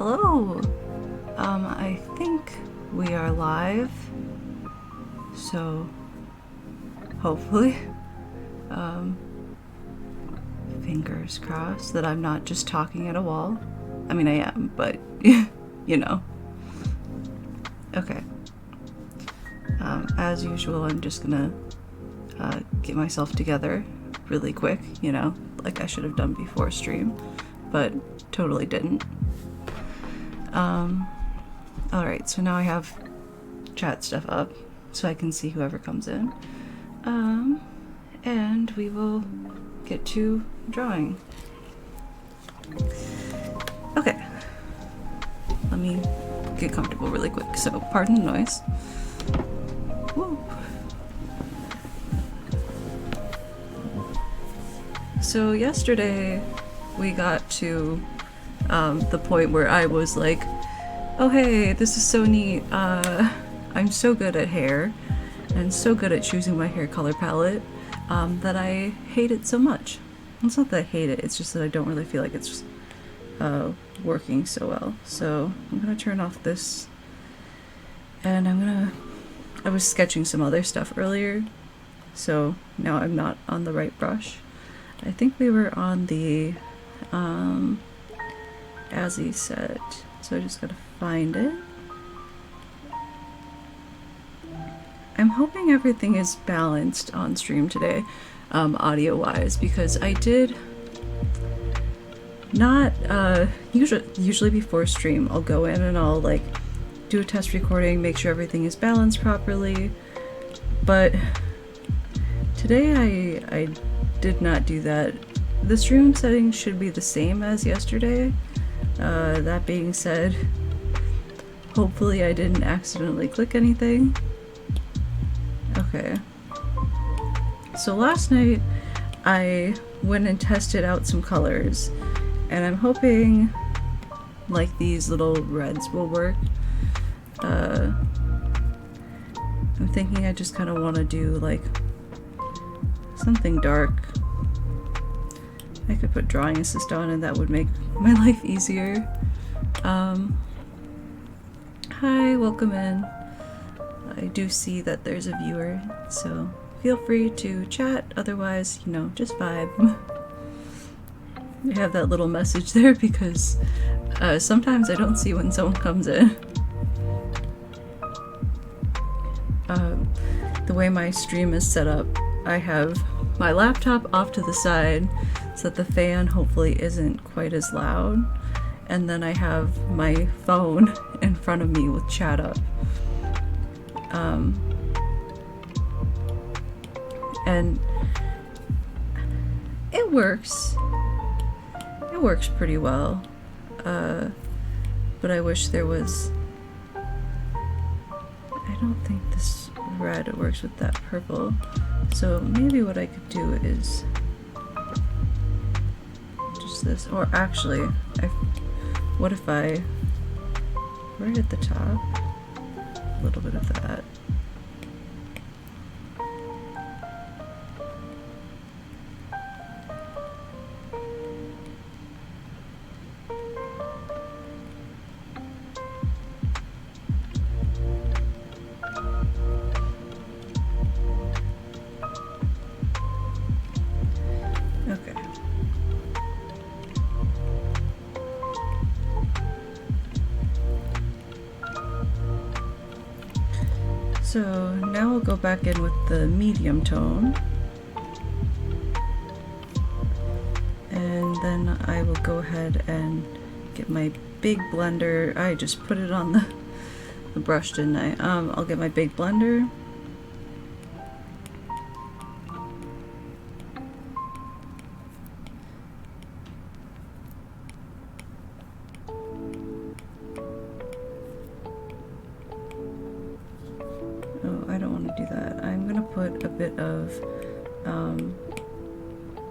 Hello! I think we are live, so hopefully, fingers crossed that I'm not just talking at a wall. I mean, I am, but, you know. Okay. As usual, I'm just gonna get myself together really quick, you know, like I should have done before stream, but totally didn't. Alright, so now I have chat stuff up so I can see whoever comes in. And we will get to drawing. Okay. Let me get comfortable really quick, so pardon the noise. Woo. So yesterday we got to the point where I was like, oh hey, this is so neat. I'm so good at hair and so good at choosing my hair color palette that I hate it so much. It's not that I hate it, it's just that I don't really feel like it's working so well. So I'm gonna turn off this and I was sketching some other stuff earlier, so now I'm not on the right brush. I think we were on the Azzy set, so I just gotta find it. I'm hoping everything is balanced on stream today, audio wise, because I did not usually before stream I'll go in and I'll like do a test recording, make sure everything is balanced properly, but today I did not do that. The stream settings should be the same as yesterday. That being said, hopefully I didn't accidentally click anything. Okay. So last night I went and tested out some colors, and I'm hoping like these little reds will work. I'm thinking I just kind of want to do like something dark. I could put drawing assist on and that would make my life easier. Hi, welcome in. I do see that there's a viewer, so feel free to chat, otherwise, you know, just vibe. I have that little message there because sometimes I don't see when someone comes in. The way my stream is set up, I have my laptop off to the side so that the fan hopefully isn't quite as loud, and then I have my phone in front of me with chat up. And it works. It works pretty well. But I wish there was... I don't think this red works with that purple. So maybe what I could do is just this, or actually, what if I, right at the top, a little bit of that. So now we'll go back in with the medium tone, and then I will go ahead and get my big blender. I just put it on the brush, didn't I? I'll get my big blender.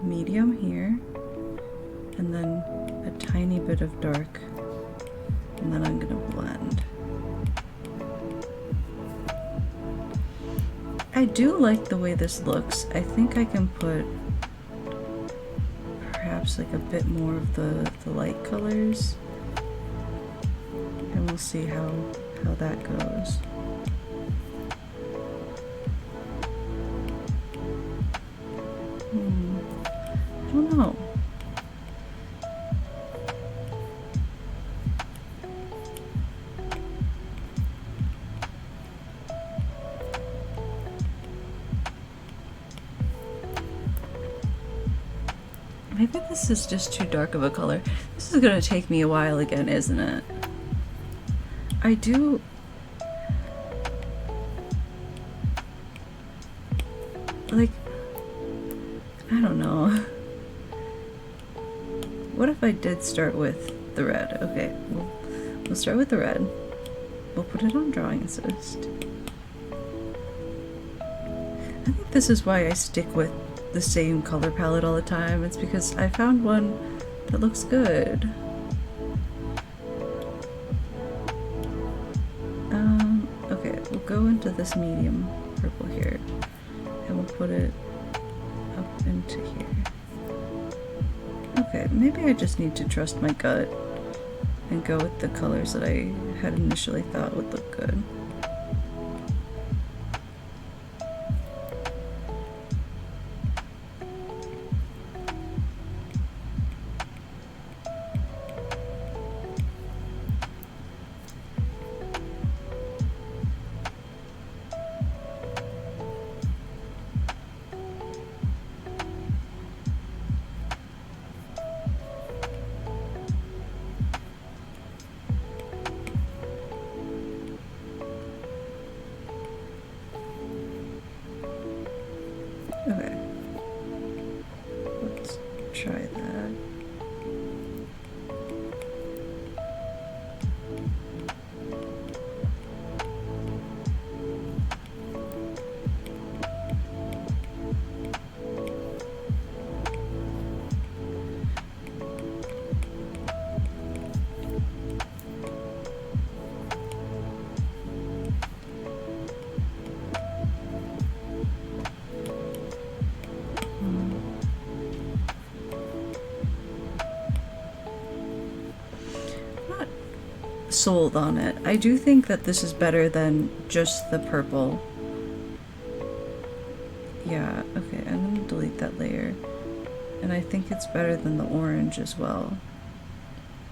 Medium here, and then a tiny bit of dark, and then I'm gonna blend. I do like the way this looks. I think I can put perhaps like a bit more of the light colors. and we'll see how that goes. I don't know. Maybe this is just too dark of a color. This is gonna take me a while again, isn't it? I do... like... I don't know. What if I did start with the red? Okay, we'll start with the red. We'll put it on drawing assist. I think this is why I stick with the same color palette all the time. It's because I found one that looks good. Okay, we'll go into this medium purple here, and we'll put it up into here. Okay, maybe I just need to trust my gut and go with the colors that I had initially thought would look good. Okay, let's try that. Sold on it. I do think that this is better than just the purple. Yeah, okay, I'm gonna delete that layer. And I think it's better than the orange as well.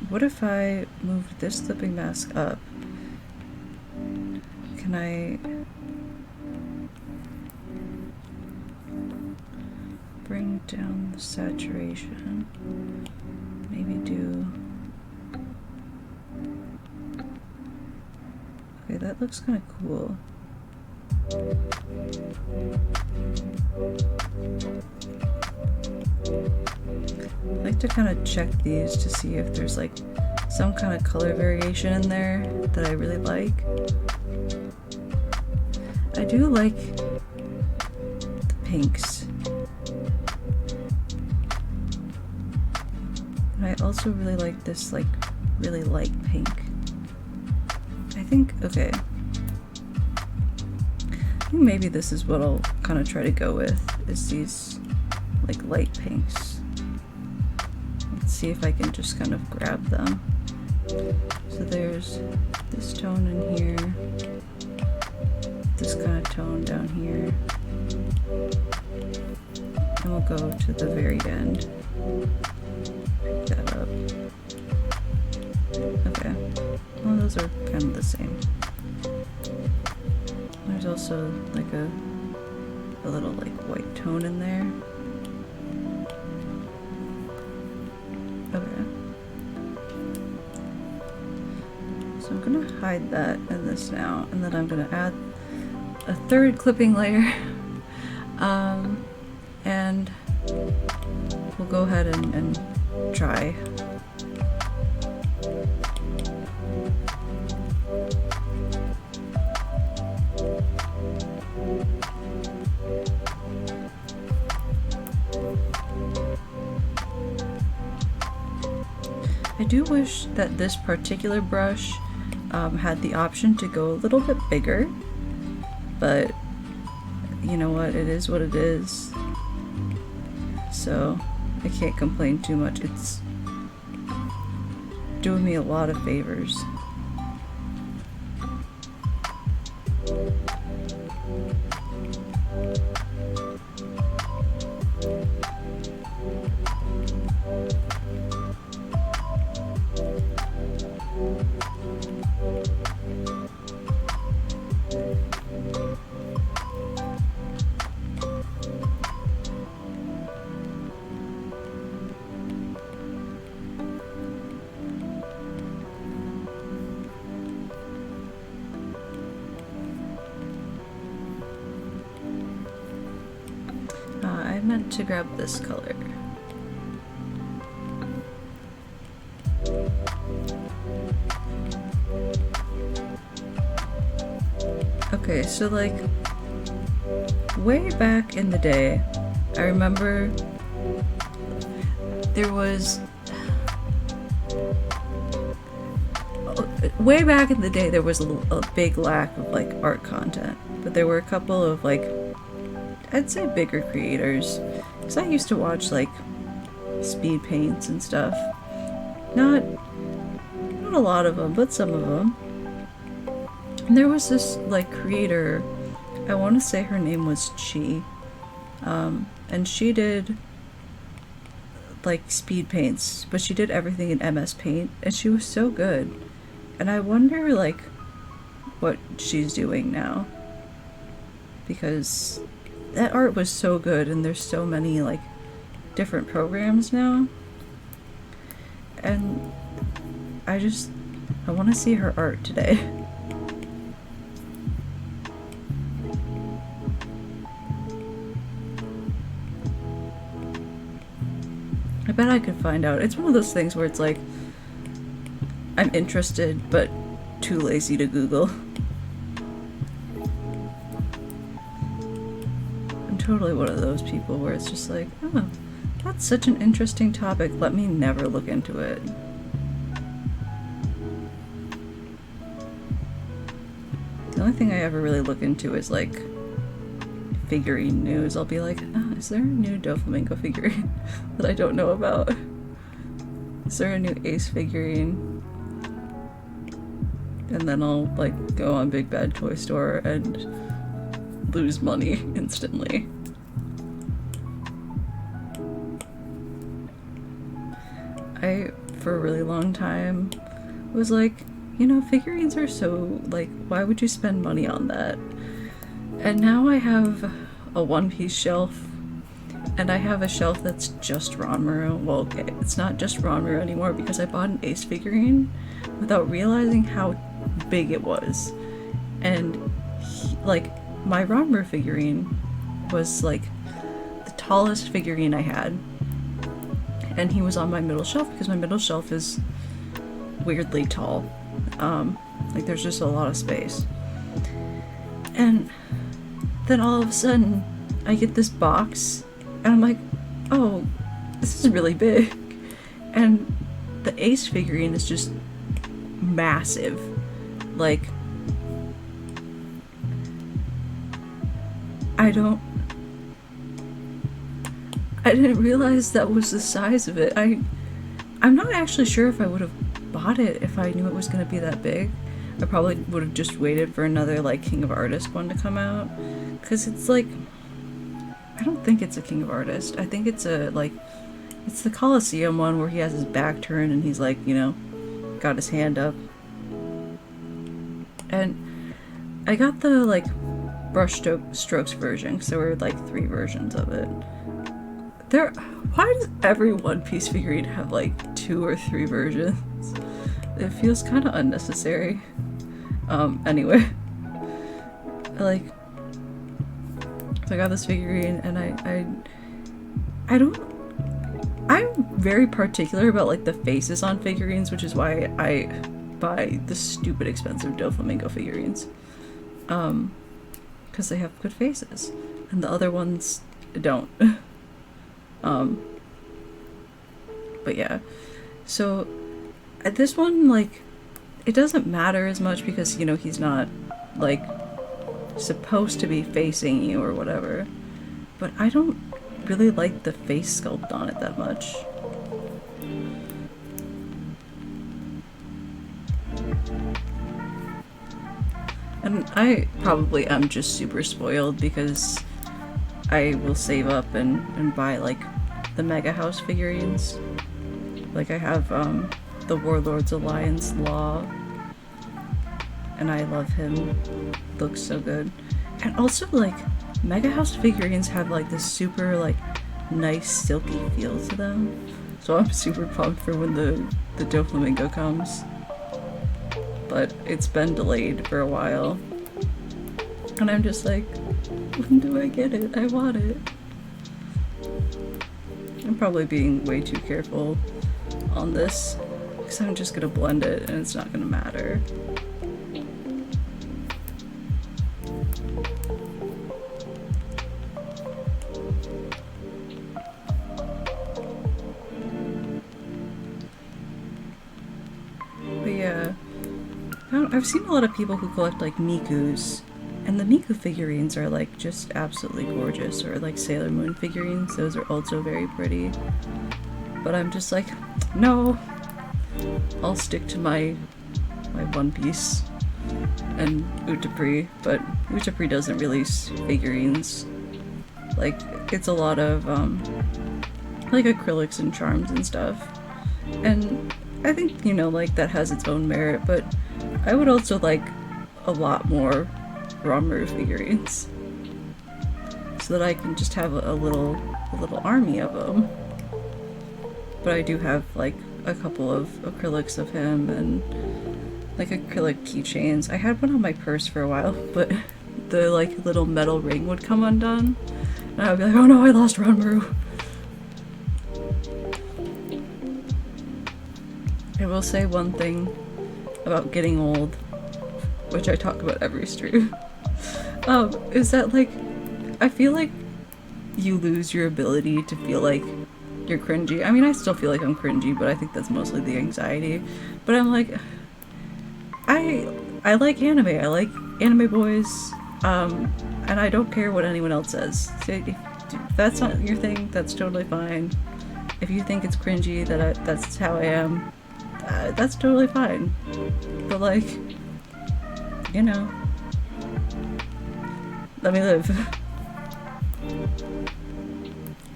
What if I move this clipping mask up? Can I bring down the saturation? Maybe do... Okay, that looks kind of cool. I like to kind of check these to see if there's like some kind of color variation in there that I really like. I do like the pinks. And I also really like this like really light pink. I think, okay. I think maybe this is what I'll kind of try to go with, is these like light pinks. Let's see if I can just kind of grab them. So there's this tone in here, this kind of tone down here, and we'll go to the very end. Pick that up. Okay. Well, those are kind of the same. There's also like a little like white tone in there. Okay. So I'm gonna hide that in this now, and then I'm gonna add a third clipping layer. And we'll go ahead and try. I do wish that this particular brush had the option to go a little bit bigger, but you know what, it is what it is, so I can't complain too much. It's doing me a lot of favors. want to grab this color. Okay, so like way back in the day, I remember there was way back in the day there was a big lack of like art content, but there were a couple of like, I'd say bigger creators, because I used to watch like speed paints and stuff. Not a lot of them, but some of them. And there was this like creator, I want to say her name was Chi, and she did like speed paints, but she did everything in MS Paint, and she was so good. And I wonder like what she's doing now, because that art was so good, and there's so many like different programs now, and I want to see her art today. I bet I could find out. It's one of those things where it's like, I'm interested, but too lazy to Google. I'm totally one of those people where it's just like, oh, that's such an interesting topic, let me never look into it. The only thing I ever really look into is like figurine news. I'll be like, oh, is there a new Doflamingo figurine that I don't know about? Is there a new Ace figurine? And then I'll like go on Big Bad Toy Store and lose money instantly. I, for a really long time, was like, you know, figurines are so, like, why would you spend money on that? And now I have a one-piece shelf, and I have a shelf that's just Ranmaru. Well, okay, it's not just Ranmaru anymore because I bought an Ace figurine without realizing how big it was. And, like, my Ranmaru figurine was, like, the tallest figurine I had. And he was on my middle shelf because my middle shelf is weirdly tall. Like, there's just a lot of space. And then all of a sudden, I get this box, and I'm like, oh, this is really big. And the Ace figurine is just massive. Like, I didn't realize that was the size of it. I'm not actually sure if I would have bought it if I knew it was going to be that big. I probably would have just waited for another like King of Artists one to come out, because it's like, I don't think it's a King of Artists. I think it's a like, it's the Colosseum one where he has his back turned and he's like, you know, got his hand up. And I got the like brush strokes version because there were like 3 versions of it. Why does every One Piece figurine have like 2 or 3 versions? It feels kind of unnecessary. Anyway. So I got this figurine, and I'm very particular about like the faces on figurines, which is why I buy the stupid expensive Doflamingo figurines. Because they have good faces, and the other ones don't. But yeah, so this one, like, it doesn't matter as much because, you know, he's not like supposed to be facing you or whatever, but I don't really like the face sculpt on it that much. And I probably am just super spoiled because I will save up and buy like the Mega House figurines. Like, I have the Warlords Alliance Law, and I love him. Looks so good. And also, like, Mega House figurines have like this super like nice silky feel to them, so I'm super pumped for when the Doflamingo comes. But it's been delayed for a while, and I'm just like, when do I get it? I want it. I'm probably being way too careful on this because I'm just gonna blend it and it's not gonna matter. But yeah, I've seen a lot of people who collect like Mikus, and the Miku figurines are like just absolutely gorgeous, or like Sailor Moon figurines, those are also very pretty. But I'm just like, no, I'll stick to my One Piece and Utapri, but Utapri doesn't release figurines. Like, it's a lot of like acrylics and charms and stuff. And I think, you know, like that has its own merit, but I would also like a lot more Ranmaru figurines so that I can just have a little army of them. But I do have like a couple of acrylics of him and like acrylic keychains. I had one on my purse for a while, but the like little metal ring would come undone and I would be like, oh no, I lost Ranmaru. I will say one thing about getting old, which I talk about every stream, is that like, I feel like you lose your ability to feel like you're cringy. I mean, I still feel like I'm cringy, but I think that's mostly the anxiety. But I'm like, I like anime. I like anime boys, and I don't care what anyone else says. So if that's not your thing, that's totally fine. If you think it's cringy that that's how I am, that's totally fine. But like, you know, let me live.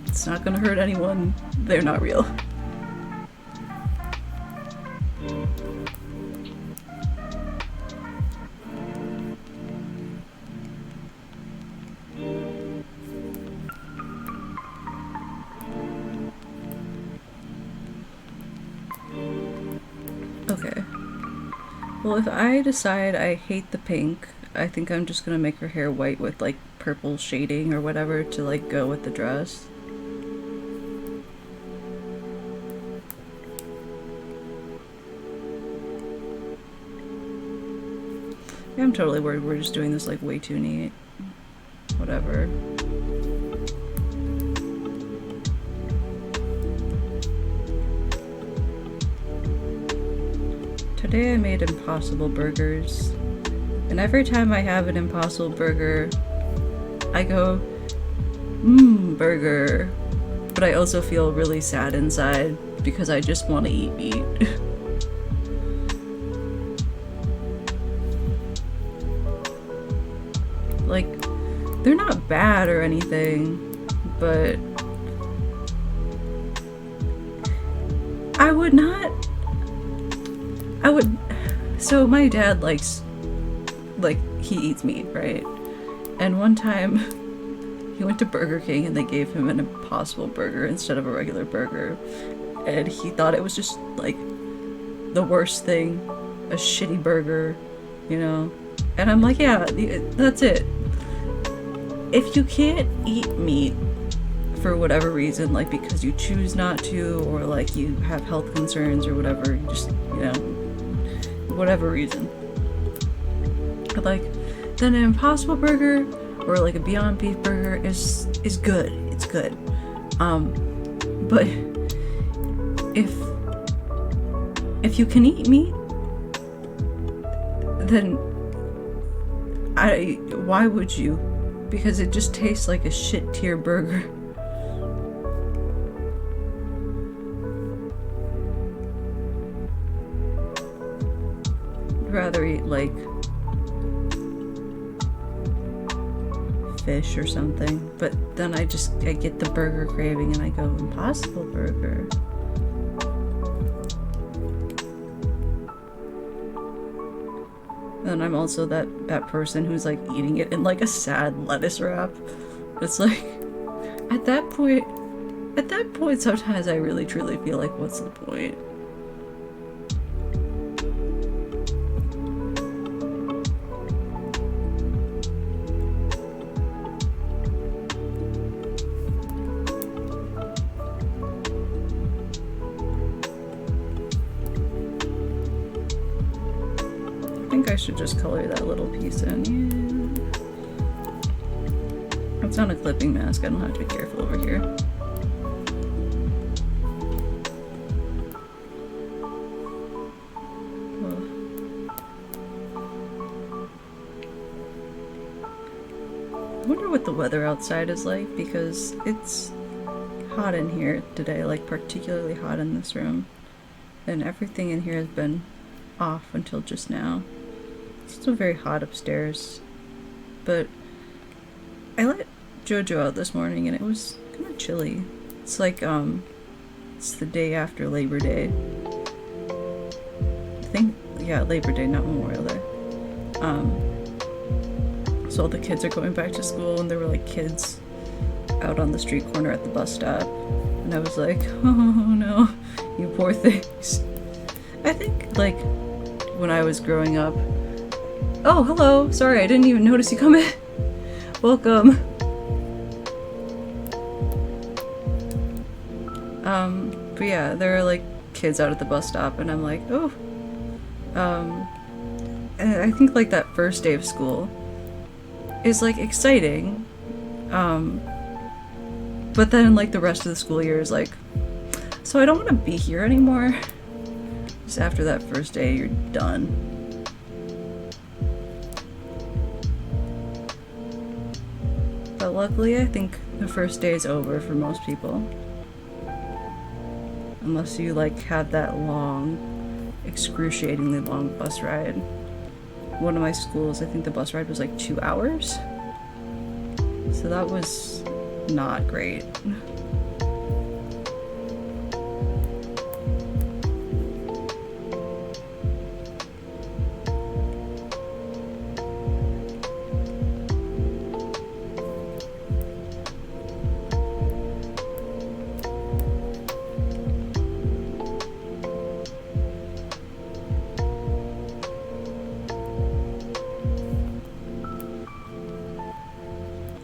It's not gonna hurt anyone. They're not real. Okay. Well, if I decide I hate the pink, I think I'm just gonna make her hair white with like purple shading or whatever to like go with the dress. Yeah, I'm totally worried we're just doing this like way too neat. Whatever. Today I made Impossible Burgers, and every time I have an Impossible Burger, I go, burger. But I also feel really sad inside because I just want to eat meat. Like, they're not bad or anything, but I would not. So my dad likes, like, he eats meat, right? And one time he went to Burger King and they gave him an Impossible Burger instead of a regular burger. And he thought it was just, like, the worst thing, a shitty burger, you know? And I'm like, yeah, that's it. If you can't eat meat for whatever reason, like because you choose not to, or like you have health concerns or whatever, you just, you know, whatever reason, like, then an Impossible Burger or like a Beyond Beef burger is good. It's good. But if you can eat meat, then why would you? Because it just tastes like a shit tier burger. I'd rather eat like fish or something, but then I get the burger craving and I go, Impossible Burger. And I'm also that person who's like eating it in like a sad lettuce wrap. It's like, at that point sometimes I really truly feel like, what's the point? think I should just color that little piece in. Yeah. It's not a clipping mask, I don't have to be careful over here. I wonder what the weather outside is like, because it's hot in here today, like particularly hot in this room. And everything in here has been off until just now. It's still very hot upstairs. But I let Jojo out this morning and it was kind of chilly. It's like, it's the day after Labor Day. I think, yeah, Labor Day, not Memorial Day. So all the kids are going back to school and there were like kids out on the street corner at the bus stop. And I was like, oh no, you poor things. I think like when I was growing up. Oh, hello. Sorry, I didn't even notice you come in. Welcome. But yeah, there are like kids out at the bus stop and I'm like, oh. And I think like that first day of school is like exciting. But then like the rest of the school year is like, so I don't want to be here anymore. Just after that first day, you're done. But luckily, I think the first day is over for most people. Unless you like have that long, excruciatingly long bus ride. One of my schools, I think the bus ride was like 2 hours. So that was not great.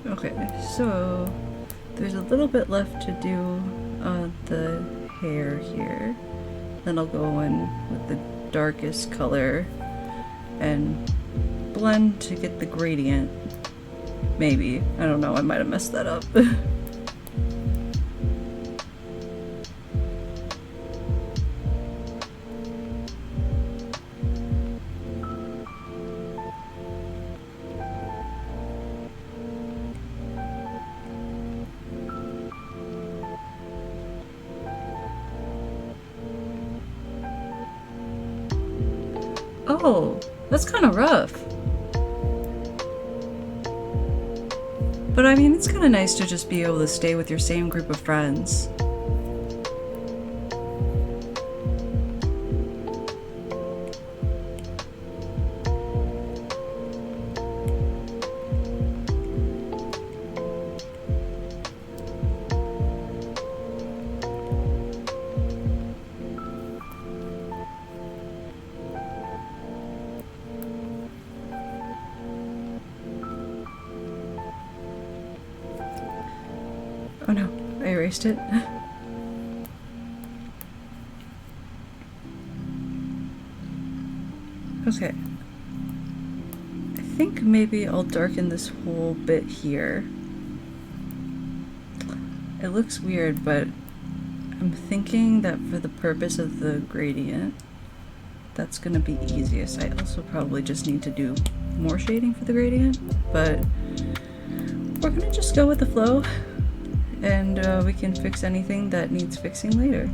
Okay, so there's a little bit left to do on the hair here. Then I'll go in with the darkest color and blend to get the gradient. Maybe. I don't know, I might have messed that up. Oh, that's kind of rough. But I mean, it's kind of nice to just be able to stay with your same group of friends. Oh no, I erased it. Okay. I think maybe I'll darken this whole bit here. It looks weird, but I'm thinking that for the purpose of the gradient, that's gonna be easiest. I also probably just need to do more shading for the gradient, but we're gonna just go with the flow. And we can fix anything that needs fixing later.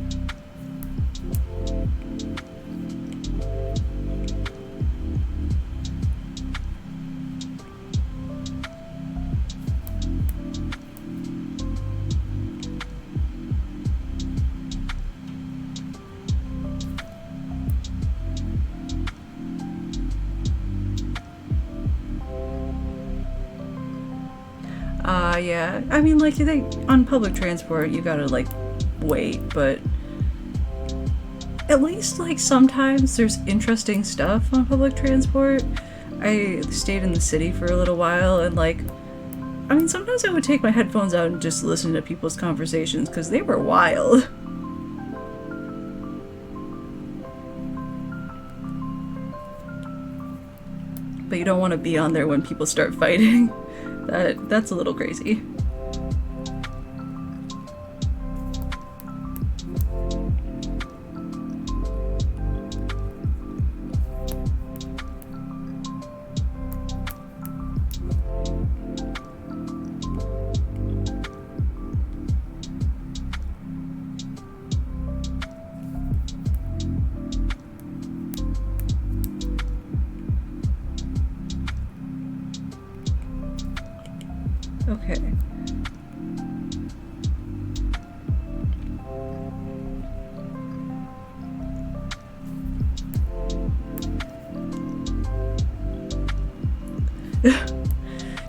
Yeah, I mean, like, on public transport, you gotta, like, wait, but at least, like, sometimes there's interesting stuff on public transport. I stayed in the city for a little while, and, like, I mean, sometimes I would take my headphones out and just listen to people's conversations, because they were wild. but you don't want to be on there when people start fighting. That's a little crazy. Okay.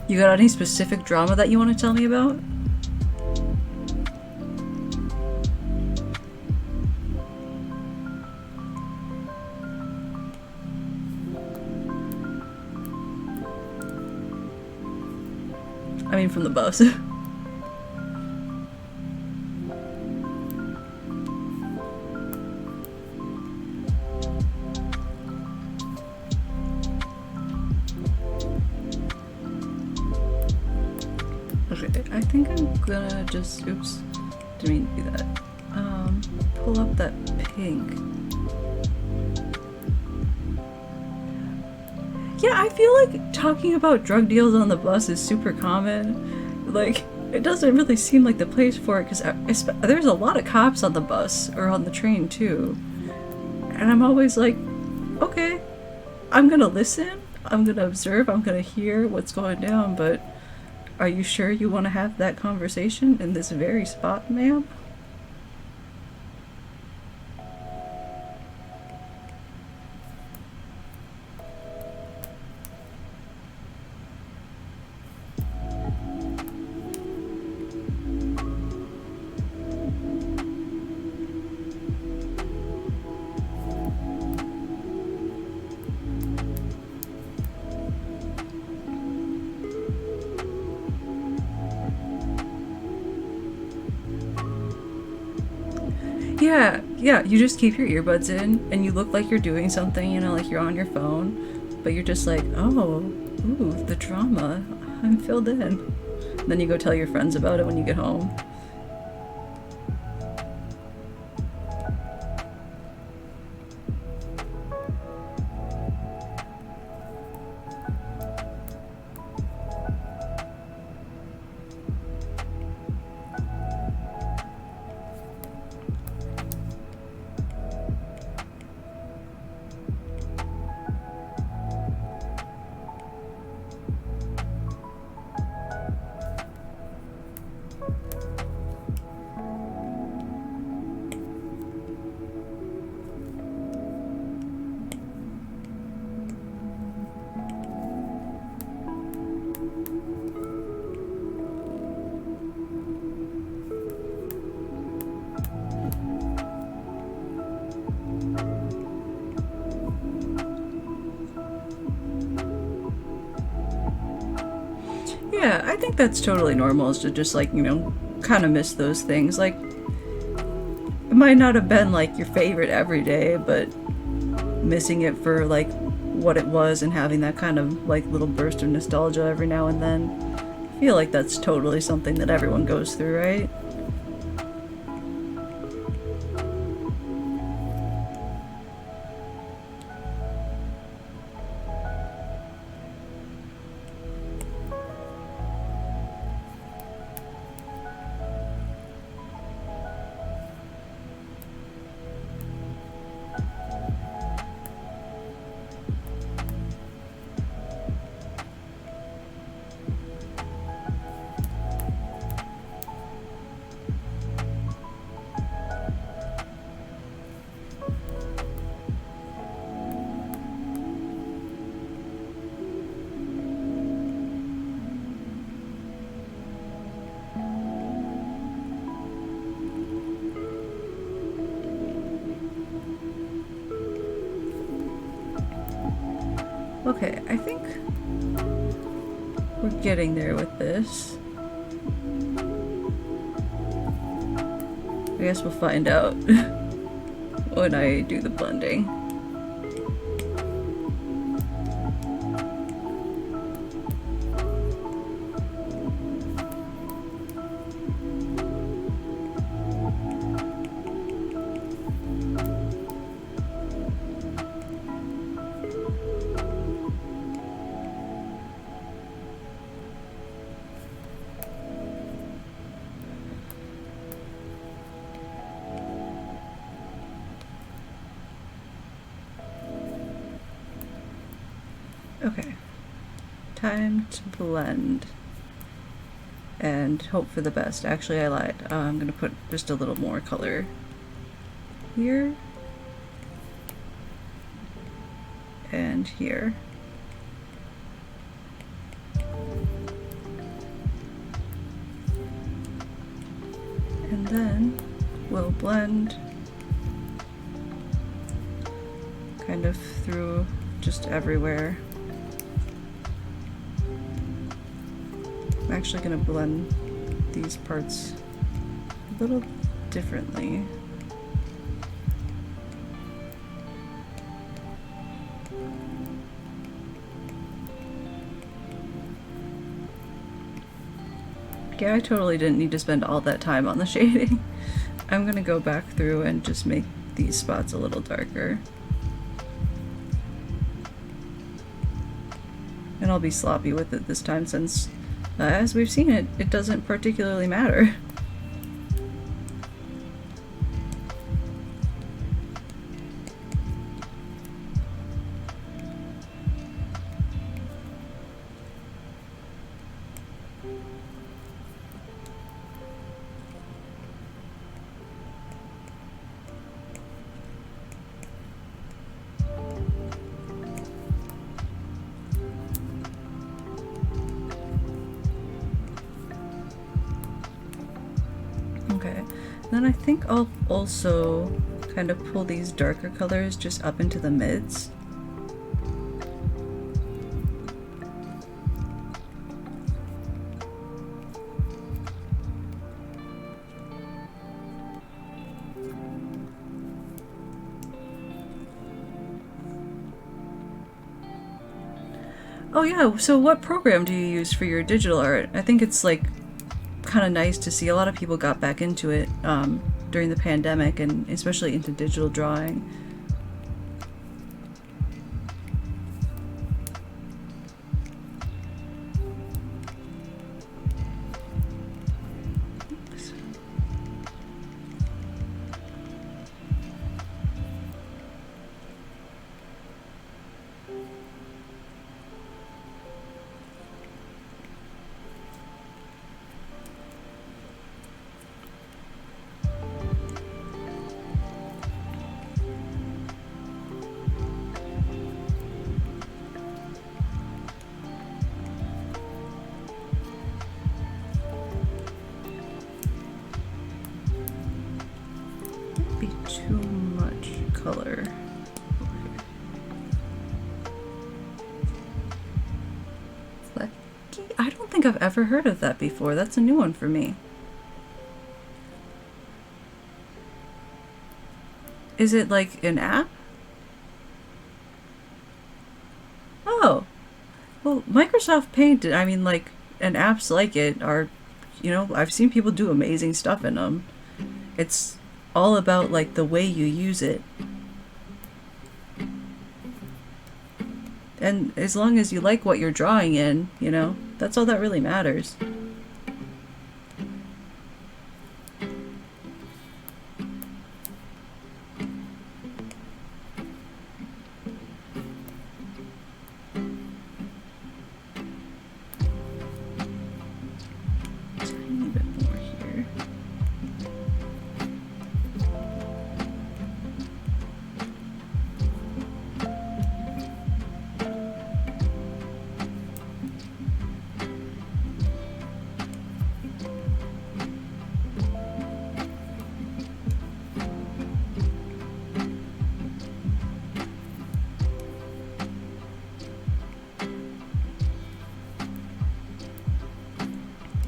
You got any specific drama that you want to tell me about? I mean, from the bus. Okay, I think I'm gonna just, oops, didn't mean to do that. Pull up that pink. Yeah, I feel like talking about drug deals on the bus is super common. Like, it doesn't really seem like the place for it, because there's a lot of cops on the bus, or on the train too. And I'm always like, okay, I'm gonna listen, I'm gonna observe, I'm gonna hear what's going down, but are you sure you want to have that conversation in this very spot, ma'am? Yeah, you just keep your earbuds in and you look like you're doing something, you know, like you're on your phone, but you're just like, oh, ooh, the drama, I'm filled in. And then you go tell your friends about it when you get home. Yeah, I think that's totally normal, is to just, like, you know, kind of miss those things. Like, it might not have been, like, your favorite every day, but missing it for, like, what it was and having that kind of, like, little burst of nostalgia every now and then, I feel like that's totally something that everyone goes through, right? Okay, I think we're getting there with this. I guess we'll find out when I do the blending. Okay, time to blend and hope for the best. Actually, I lied. I'm gonna put just a little more color here and here. And then we'll blend kind of through just everywhere. I'm actually going to blend these parts a little differently. Yeah, I totally didn't need to spend all that time on the shading. I'm gonna go back through and just make these spots a little darker. And I'll be sloppy with it this time since, as we've seen, it doesn't particularly matter. Okay, then I think I'll also kind of pull these darker colors just up into the mids. Oh yeah, so what program do you use for your digital art? I think it's like kind of nice to see a lot of people got back into it during the pandemic, and especially into digital drawing. Be too much color. Flecky? I don't think I've ever heard of that before. That's a new one for me. Is it like an app? Oh. Well, Microsoft Paint, I mean, like, and apps like it are, you know, I've seen people do amazing stuff in them. It's all about like the way you use it. And as long as you like what you're drawing in, you know, that's all that really matters. Tiny bit more here.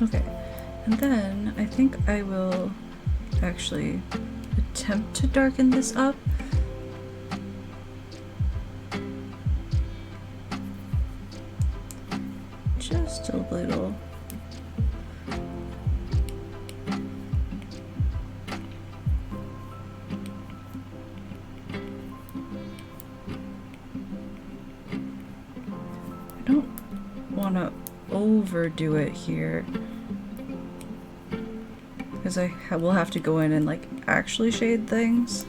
Okay, and then I think I will actually attempt to darken this up. Just a little. I don't want to overdo it here, because I will have to go in and like actually shade things.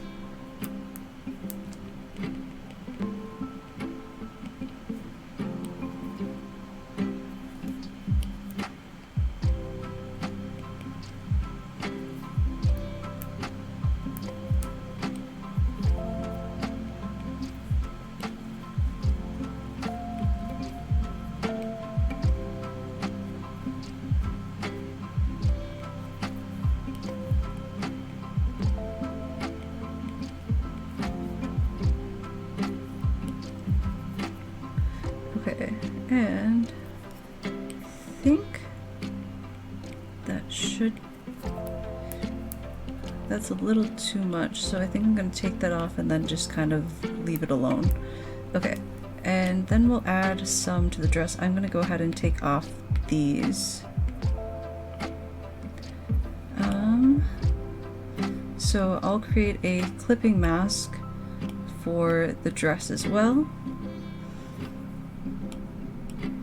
And I think that's a little too much, so I think I'm going to take that off and then just kind of leave it alone. Okay, and then we'll add some to the dress. I'm going to go ahead and take off these. So I'll create a clipping mask for the dress as well.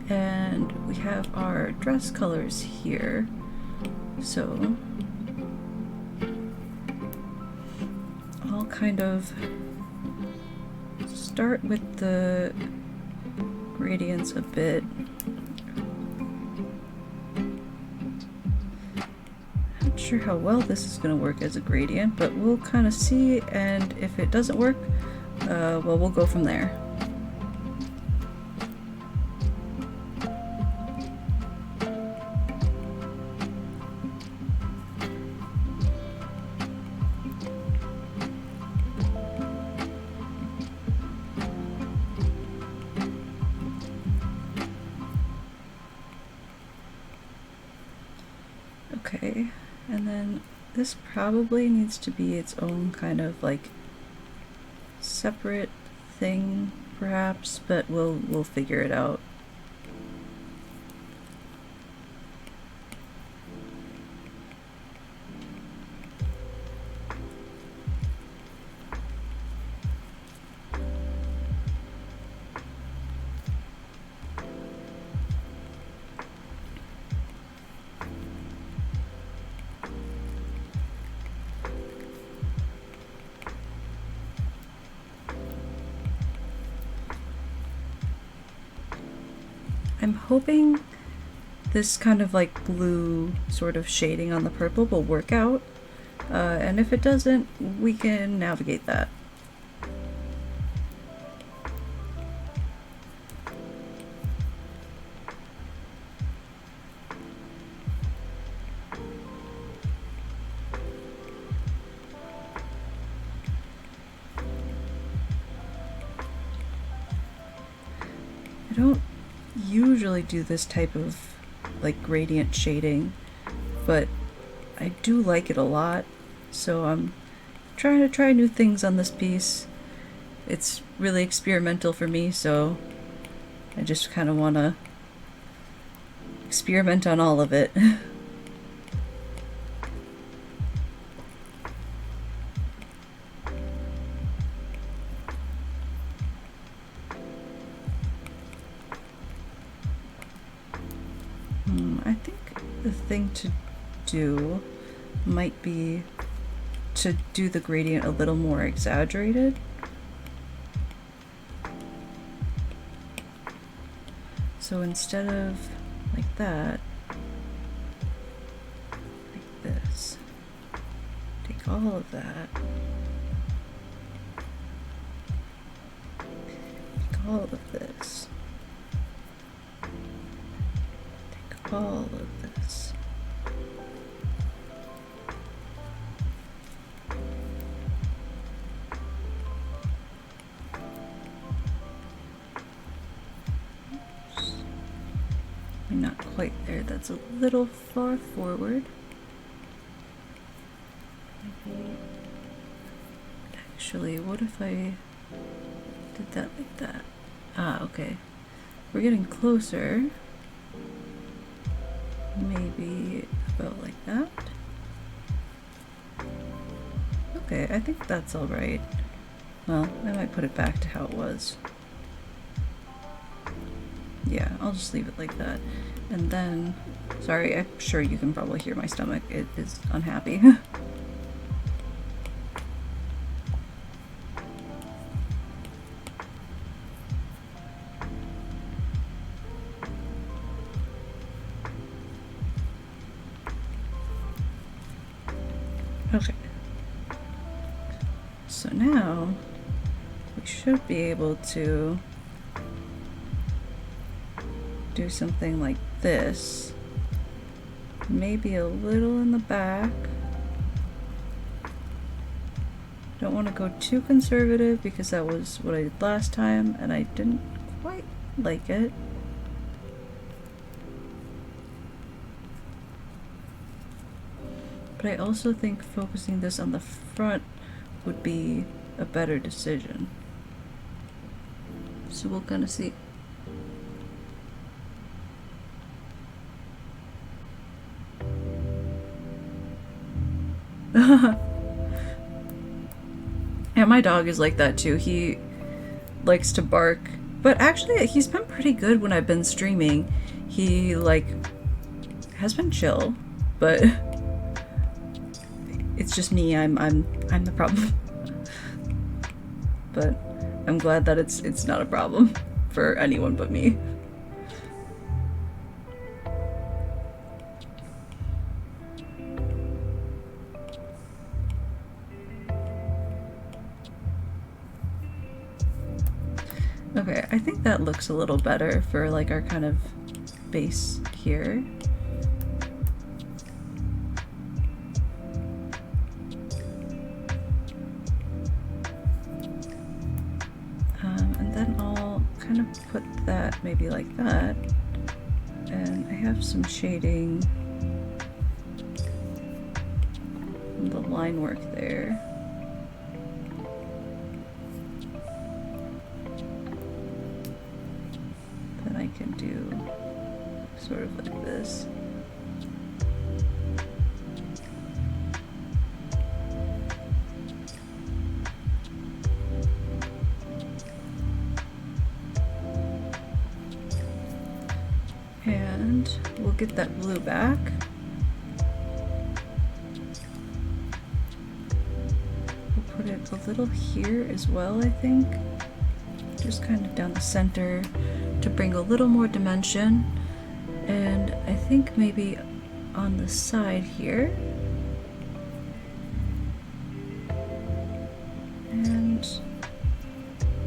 And we have our dress colors here. So I'll kind of start with the gradients a bit. Not sure how well this is going to work as a gradient, but we'll kind of see, and if it doesn't work, well, we'll go from there. Okay, and then this probably needs to be its own kind of like separate thing perhaps, but we'll figure it out. I'm hoping this kind of like blue sort of shading on the purple will work out, and if it doesn't, we can navigate that. I don't usually do this type of like gradient shading, but I do like it a lot, so I'm trying to try new things on this piece. It's really experimental for me, so I just kind of want to experiment on all of it. I think the thing to do might be to do the gradient a little more exaggerated. So instead of like that, like this, take all of that, take all of this, take all of this. Not quite there, that's a little far forward. Maybe. Actually, what if I did that like that? Ah, okay. We're getting closer. Maybe about like that. Okay, I think that's alright. Well, I might put it back to how it was. Yeah, I'll just leave it like that. And then, sorry, I'm sure you can probably hear my stomach. It is unhappy. Okay. So now, we should be able to do something like this, maybe a little in the back. Don't want to go too conservative because that was what I did last time and I didn't quite like it. but I also think focusing this on the front would be a better decision. So we'll kind of see. Yeah, my dog is like that too. He likes to bark, but actually he's been pretty good when I've been streaming. He like has been chill, but it's just me. I'm the problem. But I'm glad that it's not a problem for anyone but me. Okay, I think that looks a little better for like our kind of base here. And then I'll kind of put that maybe like that. And I have some shading from the line work there. Then I can do sort of like this. And we'll get that blue back. We'll put it a little here as well, I think. Just kind of down the center to bring a little more dimension. And I think maybe on the side here. And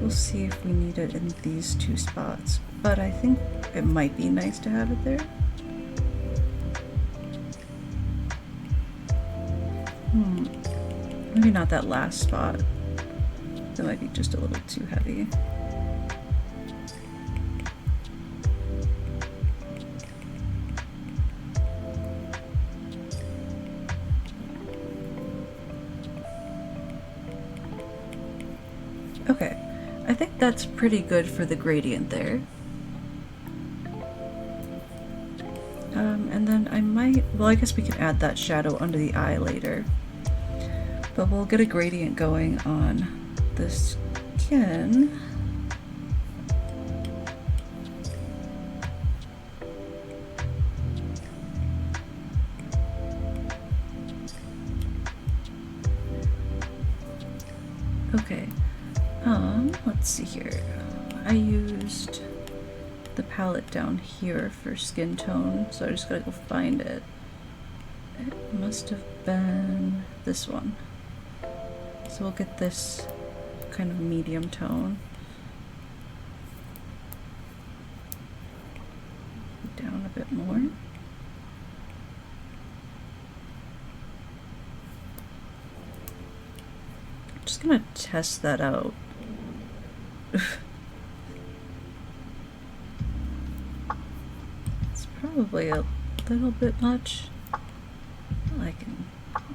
we'll see if we need it in these two spots. But I think it might be nice to have it there. Maybe not that last spot. That might be just a little too heavy. Okay, I think that's pretty good for the gradient there. And then I might, well, I guess we can add that shadow under the eye later. But we'll get a gradient going on the skin. Okay, let's see here. I used the palette down here for skin tone, so I just gotta go find it. It must have been this one. So we'll get this kind of medium tone. Down a bit more. Just gonna test that out. It's probably a little bit much. I can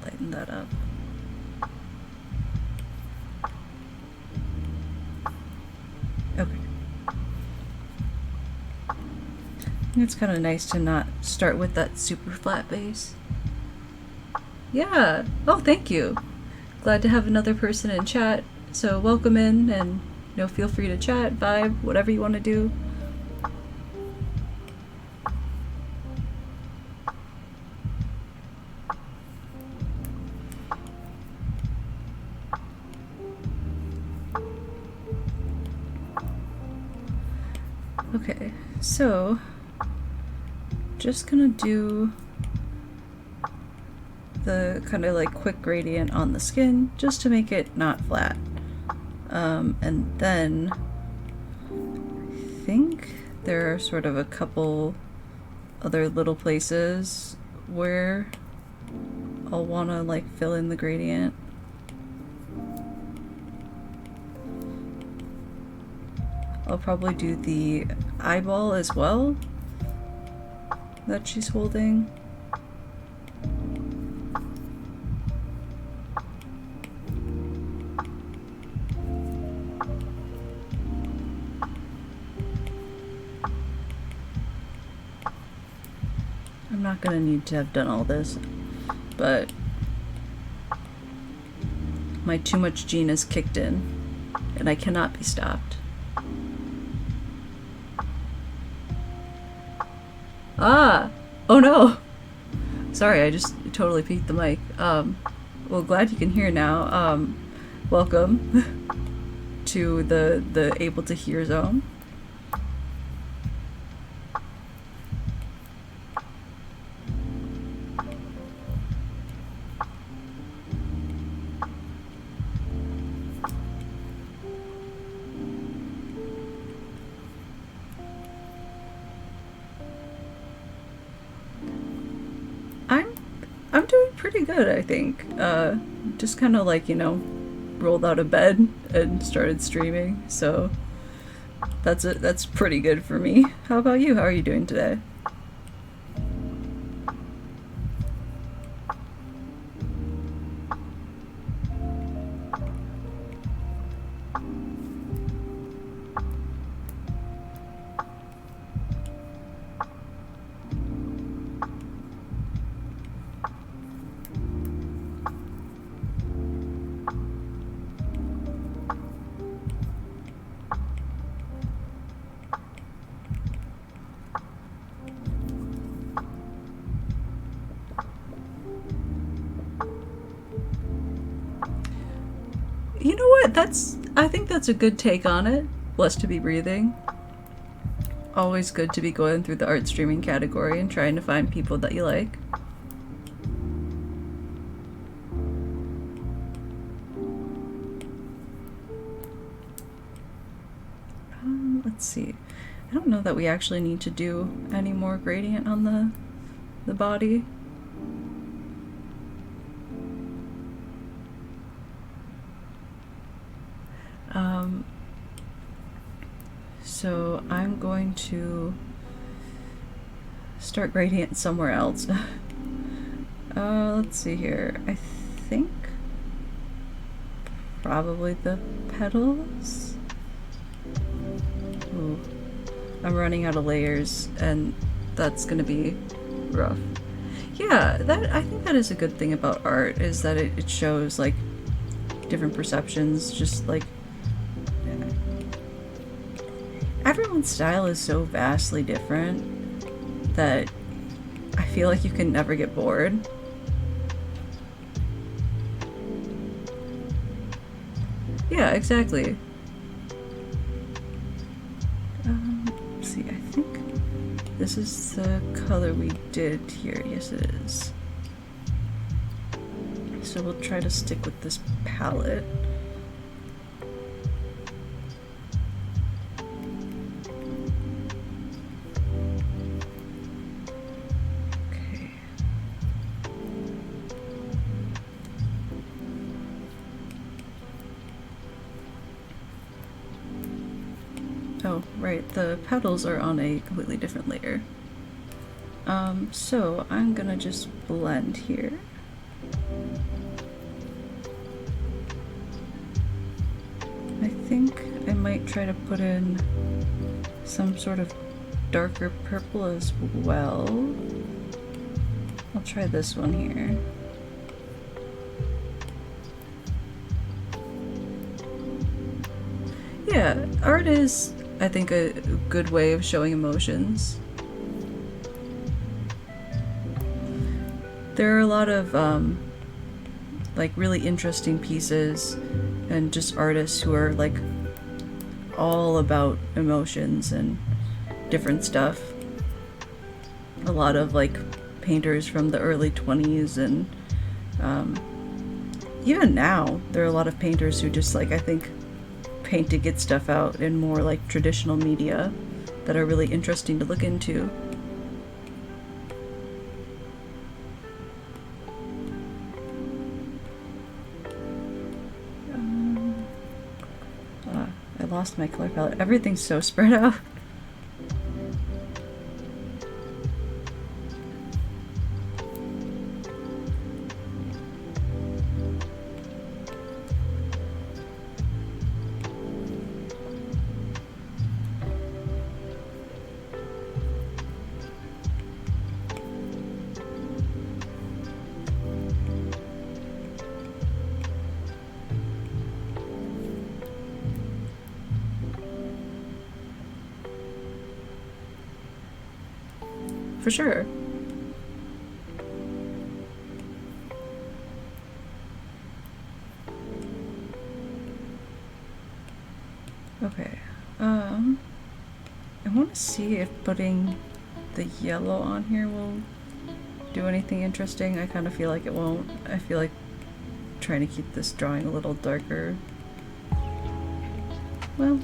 lighten that up. Okay. It's kind of nice to not start with that super flat base. Yeah. Oh, thank you. Glad to have another person in chat. So welcome in, and feel free to chat, vibe, whatever you want to do. Okay, so just gonna do the kind of like quick gradient on the skin just to make it not flat. And then I think there are sort of a couple other little places where I'll want to like fill in the gradient. I'll probably do the eyeball as well that she's holding. not gonna need to have done all this, but my too much gene is kicked in, and I cannot be stopped. Ah! Oh no! Sorry, I just totally peeked the mic. Well, glad you can hear now. Welcome to the able to hear zone. I'm doing pretty good, I think. Just kind of like, you know, rolled out of bed and started streaming, so that's pretty good for me. How about you? How are you doing today? You know what? I think that's a good take on it. Blessed to be breathing. Always good to be going through the art streaming category and trying to find people that you like. Let's see. I don't know that we actually need to do any more gradient on the body. So I'm going to start gradient somewhere else. Let's see here. I think probably the petals. Ooh. I'm running out of layers, and that's gonna be rough. Yeah, I think that is a good thing about art, is that it shows like different perceptions, just like everyone's style is so vastly different that I feel like you can never get bored. Yeah, exactly. Let's see, I think this is the color we did here. Yes, it is. So we'll try to stick with this palette. Oh, right, the petals are on a completely different layer. So I'm gonna just blend here. I think I might try to put in some sort of darker purple as well. I'll try this one here. Yeah, art is, I think, a good way of showing emotions. There are a lot of like really interesting pieces and just artists who are like all about emotions and different stuff. A lot of like painters from the early 20s, and even now there are a lot of painters who just like, I think, paint to get stuff out in more like traditional media that are really interesting to look into. I lost my color palette. Everything's so spread out. for sure. Okay, I want to see if putting the yellow on here will do anything interesting. I kind of feel like it won't. I feel like trying to keep this drawing a little darker. Well,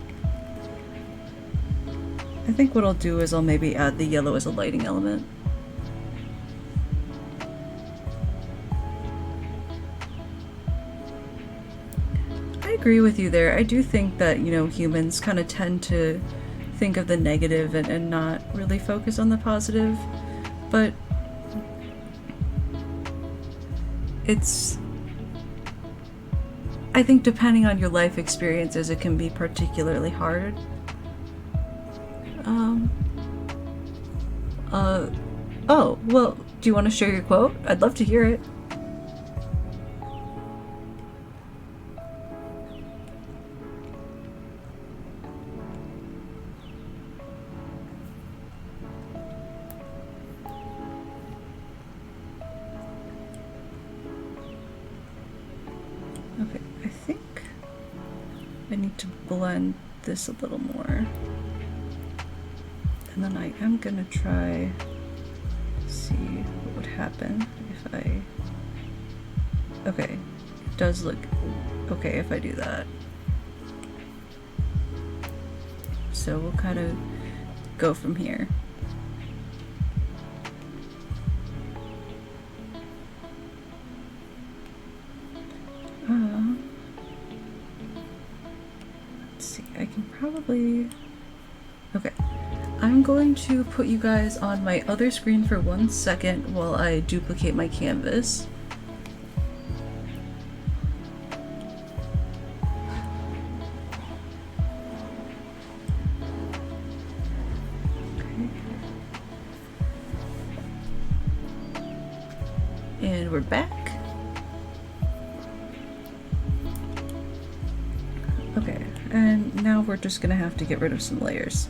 I think what I'll do is I'll maybe add the yellow as a lighting element. I agree with you there. I do think that, you know, humans kind of tend to think of the negative and not really focus on the positive, but I think depending on your life experiences, it can be particularly hard. Oh, well, do you want to share your quote? I'd love to hear it. Okay, I think I need to blend this a little more. And then I am gonna try see what would happen if I... Okay, it does look okay if I do that. So we'll kind of go from here. Let's see, I can probably... Okay. I'm going to put you guys on my other screen for 1 second while I duplicate my canvas. Okay. And we're back. Okay, and now we're just gonna have to get rid of some layers.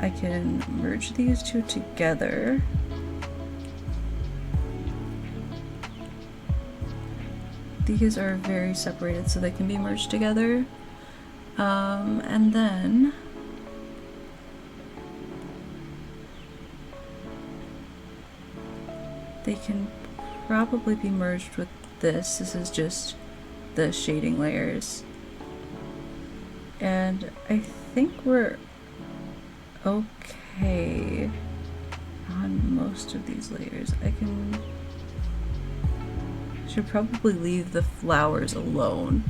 I can merge these two together. These are very separated so they can be merged together. And then they can probably be merged with this. This is just the shading layers. And I think we're okay on most of these layers. Should probably leave the flowers alone.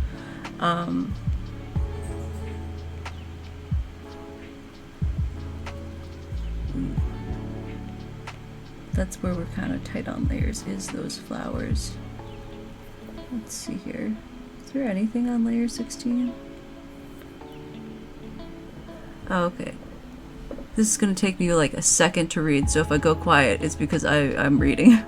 That's where we're kind of tight on layers, is those flowers. Let's see here. Is there anything on layer 16? Oh, okay. This is gonna take me like a second to read, so if I go quiet, it's because I'm reading.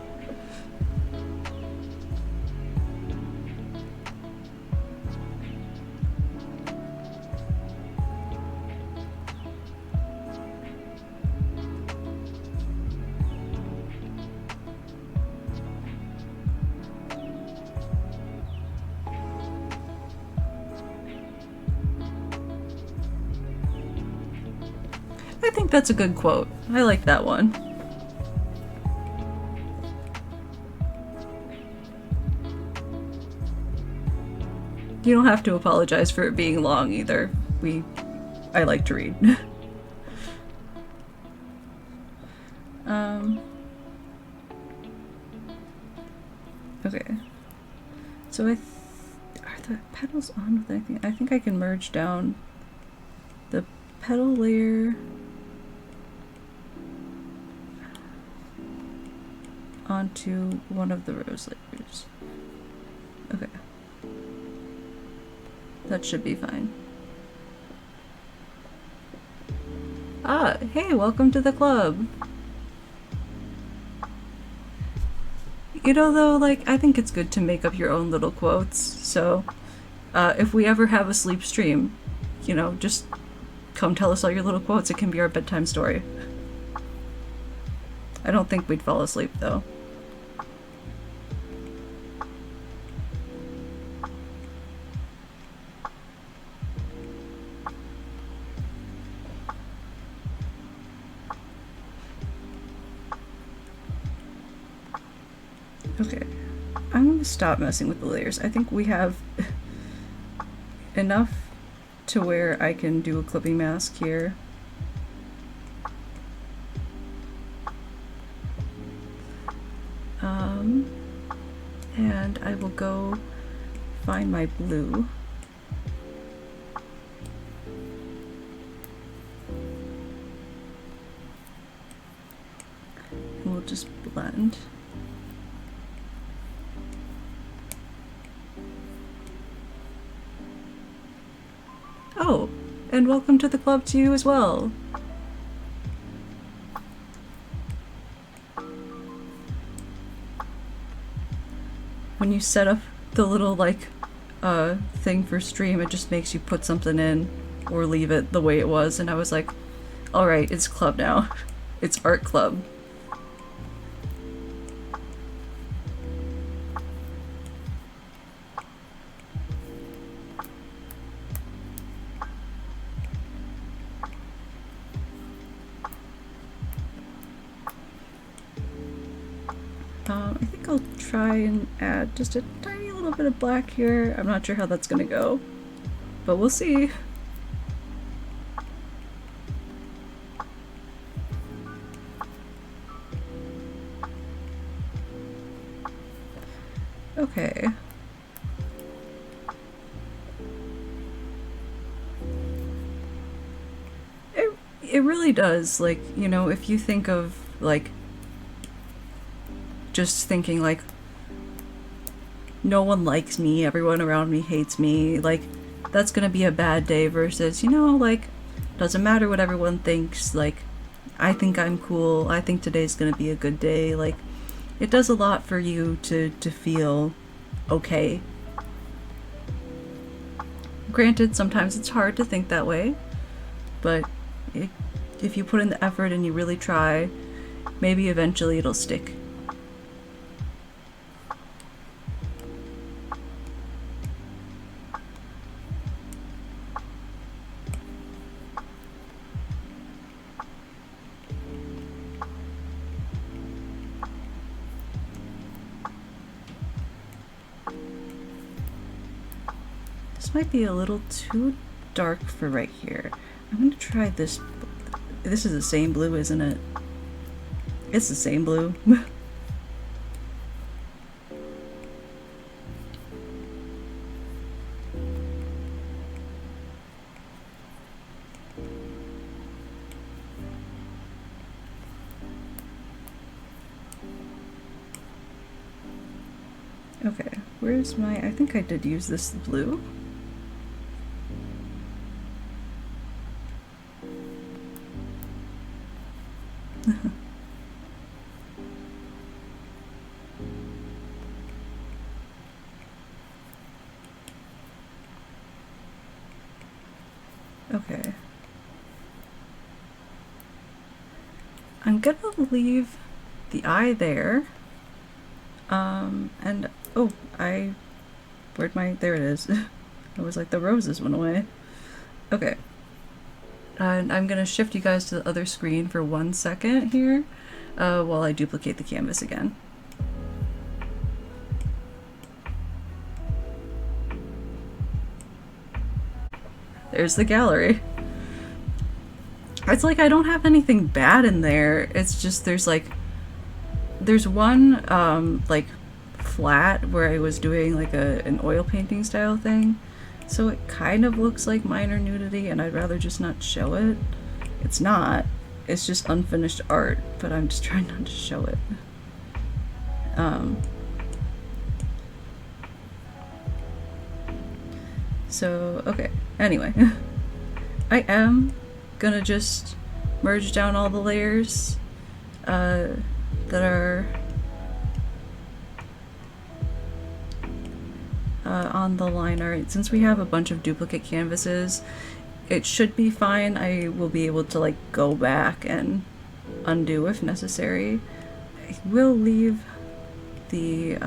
I think that's a good quote. I like that one. You don't have to apologize for it being long either. I like to read. Okay. So are the petals on with anything? I think I can merge down the petal layer onto one of the rose layers. Okay. That should be fine. Ah, hey, welcome to the club. You know though, like, I think it's good to make up your own little quotes, so if we ever have a sleep stream, you know, just come tell us all your little quotes. It can be our bedtime story. I don't think we'd fall asleep though. Okay, I'm gonna stop messing with the layers. I think we have enough to where I can do a clipping mask here. And I will go find my blue. And we'll just blend. Oh, and welcome to the club to you as well. When you set up the little like thing for stream, it just makes you put something in or leave it the way it was, and I was like, all right, it's club now. It's art club. I think I'll try and add just a tiny little bit of black here. I'm not sure how that's gonna go, but we'll see. Okay. It really does, like, you know, if you think of, like, just thinking, like, no one likes me, everyone around me hates me, like, that's gonna be a bad day versus, you know, like, doesn't matter what everyone thinks, like, I think I'm cool, I think today's gonna be a good day, like, it does a lot for you to feel okay. Granted, sometimes it's hard to think that way, but if you put in the effort and you really try, maybe eventually it'll stick. This might be a little too dark for right here. I'm gonna try this. This is the same blue, isn't it? It's the same blue. Okay, where's my... I think I did use this blue. Okay. I'm gonna leave the eye there. And oh, where'd my... there it is. I was like, the roses went away. Okay. And I'm gonna shift you guys to the other screen for 1 second here, while I duplicate the canvas again. There's the gallery. It's like I don't have anything bad in there. It's just there's one like flat where I was doing like an oil painting style thing. So it kind of looks like minor nudity and I'd rather just not show it. It's not. It's just unfinished art, but I'm just trying not to show it. So, okay. Anyway. I am gonna just merge down all the layers that are on the line art. Since we have a bunch of duplicate canvases, it should be fine. I will be able to like go back and undo if necessary. I will leave the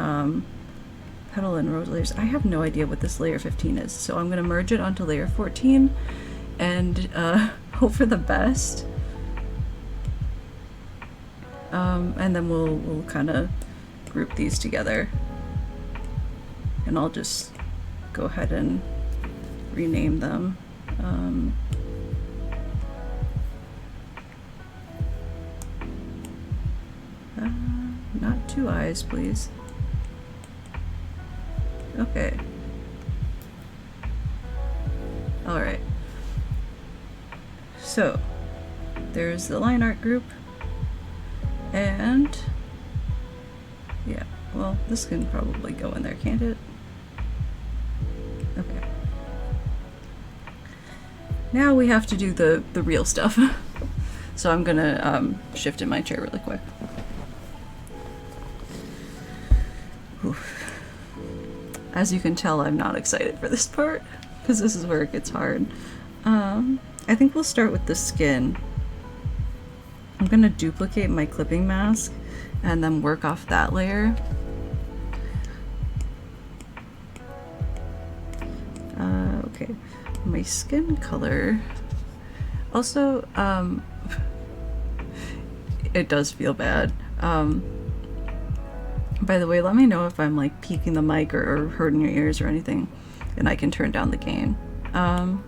petal and rose layers. I have no idea what this layer 15 is, so I'm going to merge it onto layer 14 and hope for the best. And then we'll kind of group these together. And I'll just go ahead and rename them. Not 2 eyes, please. Okay. Alright. So, there's the line art group. And yeah, well, this can probably go in there, can't it? Okay. Now we have to do the real stuff. So I'm gonna shift in my chair really quick. Oof. As you can tell, I'm not excited for this part, because this is where it gets hard. I think we'll start with the skin. I'm gonna duplicate my clipping mask and then work off that layer. Okay, my skin color. Also, it does feel bad. By the way, let me know if I'm like peaking the mic or hurting your ears or anything, and I can turn down the gain. I'm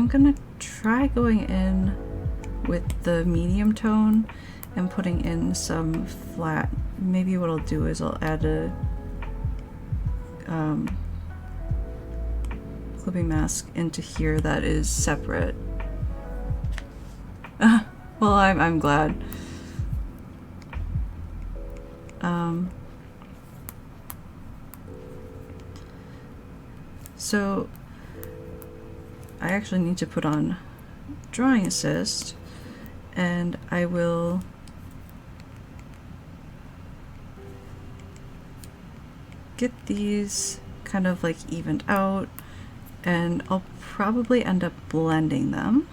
gonna try going in with the medium tone and putting in some flat. Maybe what I'll do is I'll add a clipping mask into here that is separate. Well, I'm glad. So I actually need to put on drawing assist, and I will get these kind of like evened out, and I'll probably end up blending them.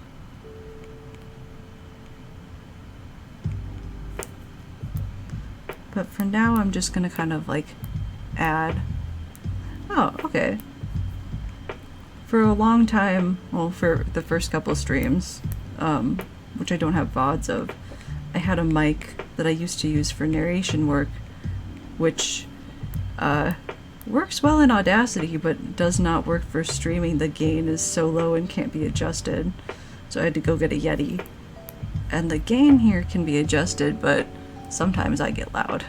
But for now, I'm just gonna kind of like add. Oh, okay. For a long time, well, for the first couple of streams, which I don't have VODs of, I had a mic that I used to use for narration work, which works well in Audacity, but does not work for streaming. The gain is so low and can't be adjusted. So I had to go get a Yeti. And the gain here can be adjusted, but sometimes I get loud.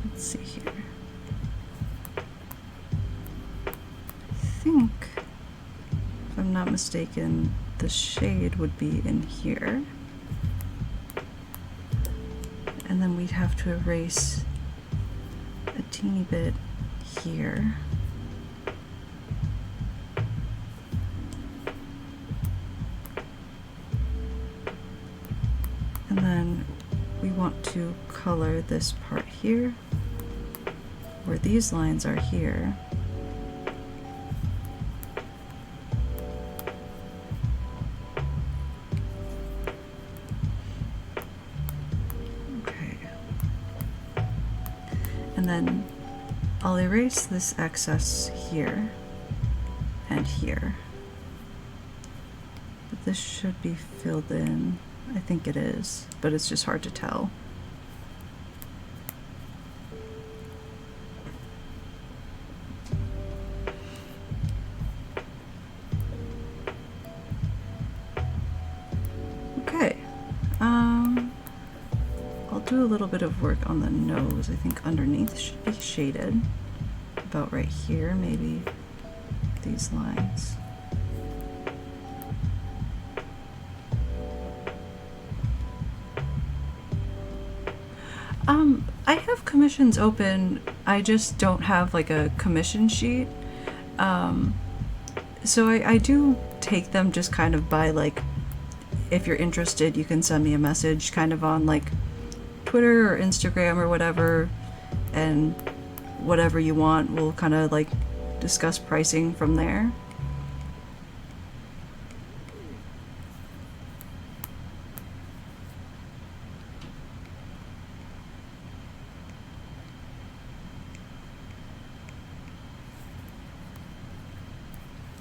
Let's see here. I think, if I'm not mistaken, the shade would be in here. And then we'd have to erase a teeny bit here. And then we want to color this part here, where these lines are here. Okay. And then I'll erase this excess here and here. But this should be filled in. I think it is, but it's just hard to tell. Okay, I'll do a little bit of work on the nose. I think underneath should be shaded, about right here, maybe these lines. I have commissions open, I just don't have like a commission sheet. So I do take them just kind of by like, if you're interested, you can send me a message kind of on like Twitter or Instagram or whatever, and whatever you want, we'll kind of like discuss pricing from there.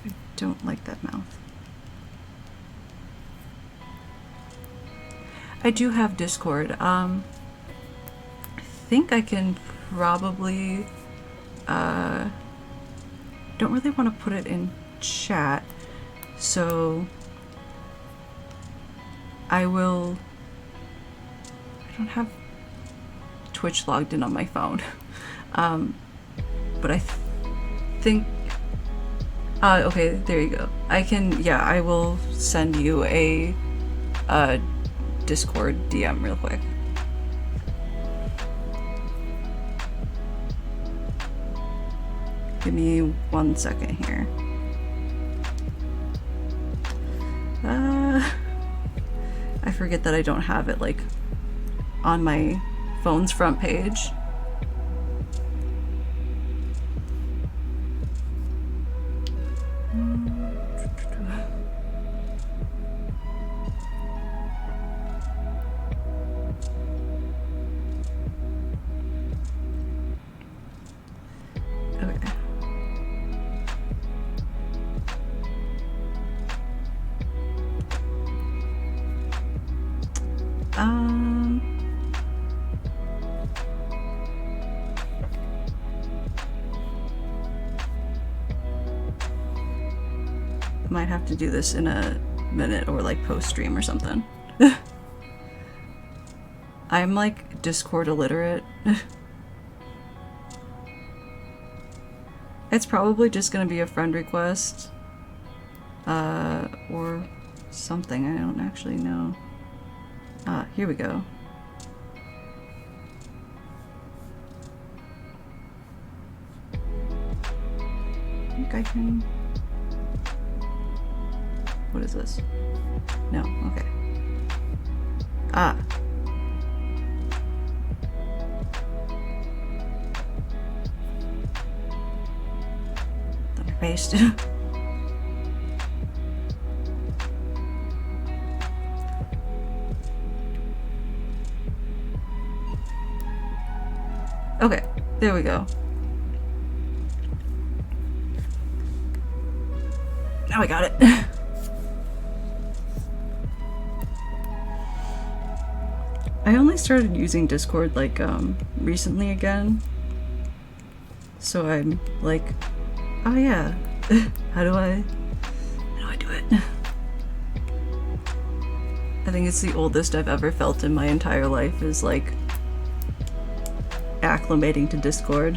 I don't like that mouth. I do have Discord. I think I can probably don't really want to put it in chat, so I will. I don't have Twitch logged in on my phone, but I think. Okay, there you go. I can. Yeah, I will send you a Discord DM real quick. Give me 1 second here. I forget that I don't have it like on my phone's front page. Might have to do this in a minute or like post stream or something. I'm like Discord illiterate. It's probably just gonna be a friend request or something. I don't actually know. Here we go. I think I can. What is this? No, okay. Then I paste it. Okay, there we go. Now I got it. I only started using Discord like recently again, so I'm like, oh yeah, how do I do it? I think it's the oldest I've ever felt in my entire life, is like acclimating to Discord.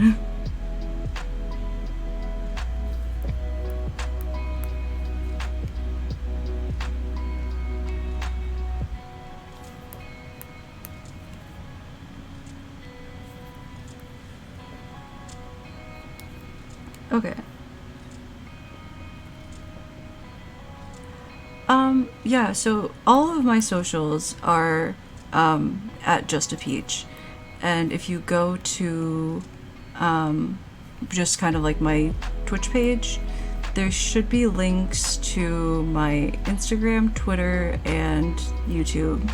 Okay. Yeah, so all of my socials are at jstapch, and if you go to just kind of like my Twitch page, there should be links to my Instagram, Twitter, and YouTube,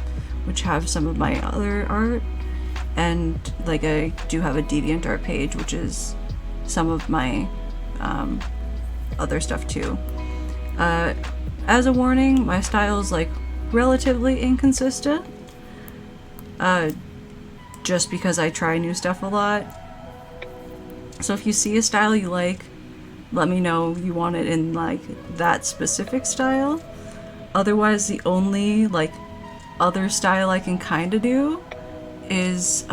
which have some of my other art, and like I do have a DeviantArt page, which is some of my other stuff too. As a warning, my style is like relatively inconsistent, just because I try new stuff a lot. So if you see a style you like, let me know you want it in like that specific style. Otherwise, the only like other style I can kind of do is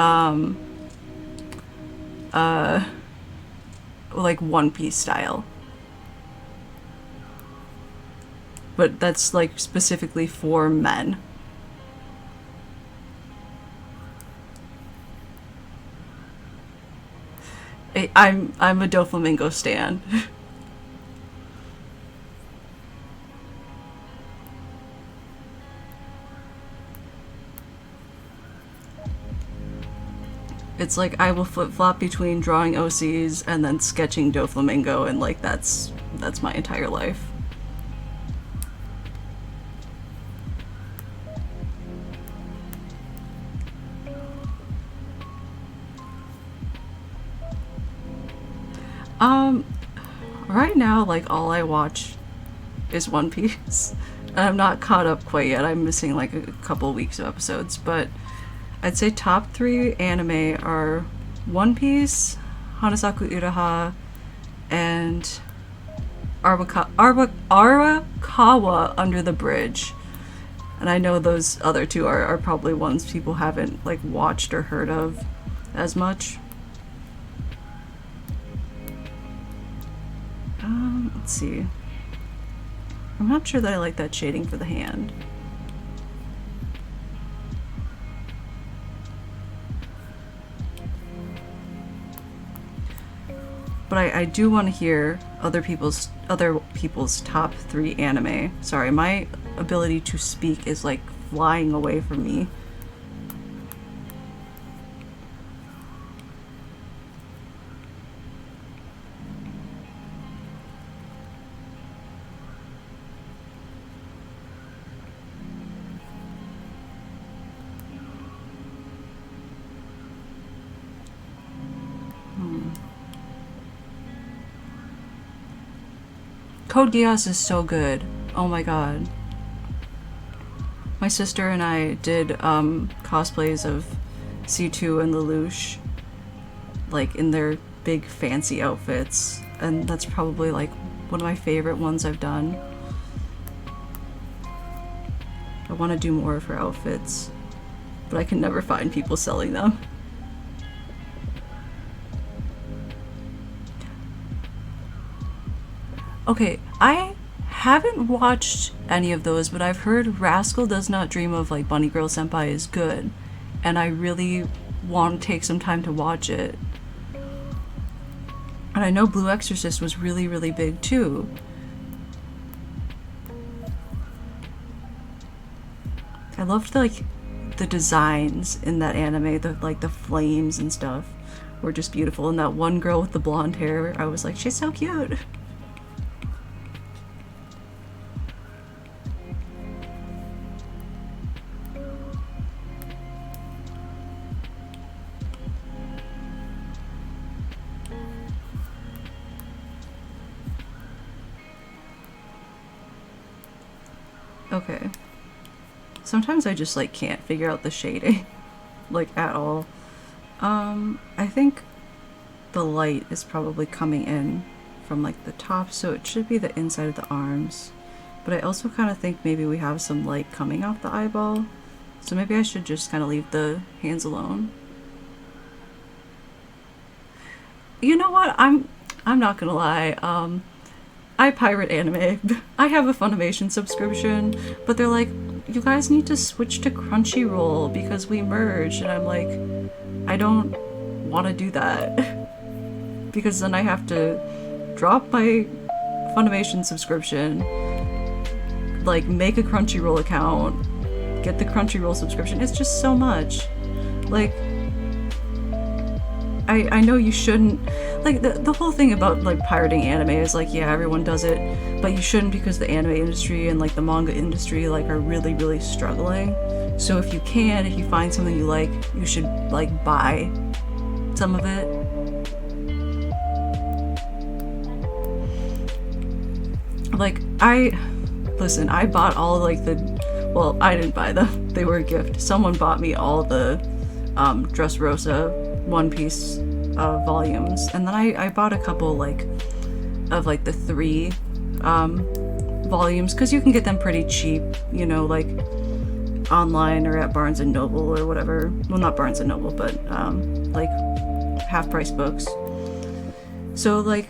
like One Piece style. But that's like specifically for men. I'm a Doflamingo stan. It's like I will flip-flop between drawing OCs and then sketching Doflamingo, and like that's my entire life. Right now, like, all I watch is One Piece. And I'm not caught up quite yet. I'm missing like a couple weeks of episodes, but I'd say top 3 anime are One Piece, Hanasaku Uraha, and Arakawa Under the Bridge. And I know those other 2 are probably ones people haven't like watched or heard of as much. Let's see. I'm not sure that I like that shading for the hand. But I do want to hear other people's top 3 anime. Sorry, my ability to speak is like flying away from me. Code Geass is so good. Oh my god. My sister and I did cosplays of C2 and Lelouch, like in their big fancy outfits, and that's probably like one of my favorite ones I've done. I want to do more of her outfits, but I can never find people selling them. Okay, I haven't watched any of those, but I've heard Rascal Does Not Dream of like Bunny Girl Senpai is good, and I really want to take some time to watch it. And I know Blue Exorcist was really, really big too. I loved like the designs in that anime, the flames and stuff were just beautiful. And that one girl with the blonde hair, I was like, she's so cute. Okay. Sometimes I just like can't figure out the shading like at all. I think the light is probably coming in from like the top, so it should be the inside of the arms. But I also kind of think maybe we have some light coming off the eyeball, so maybe I should just kind of leave the hands alone. You know what? I'm not gonna lie. I pirate anime. I have a Funimation subscription, but they're like, you guys need to switch to Crunchyroll because we merged, and I'm like, I don't want to do that because then I have to drop my Funimation subscription, like make a Crunchyroll account, get the Crunchyroll subscription. It's just so much. Like, I know you shouldn't, like, the whole thing about like pirating anime is like, yeah, everyone does it, but you shouldn't because the anime industry and like the manga industry like are really, really struggling. So if you find something you like, you should like buy some of it. Like, I bought all like well, I didn't buy them, they were a gift. Someone bought me all the Dressrosa One Piece volumes, and then I bought a couple like of like the 3 volumes because you can get them pretty cheap, you know, like online or at Barnes and Noble or whatever. Well, not Barnes and Noble, but like half price books. So like,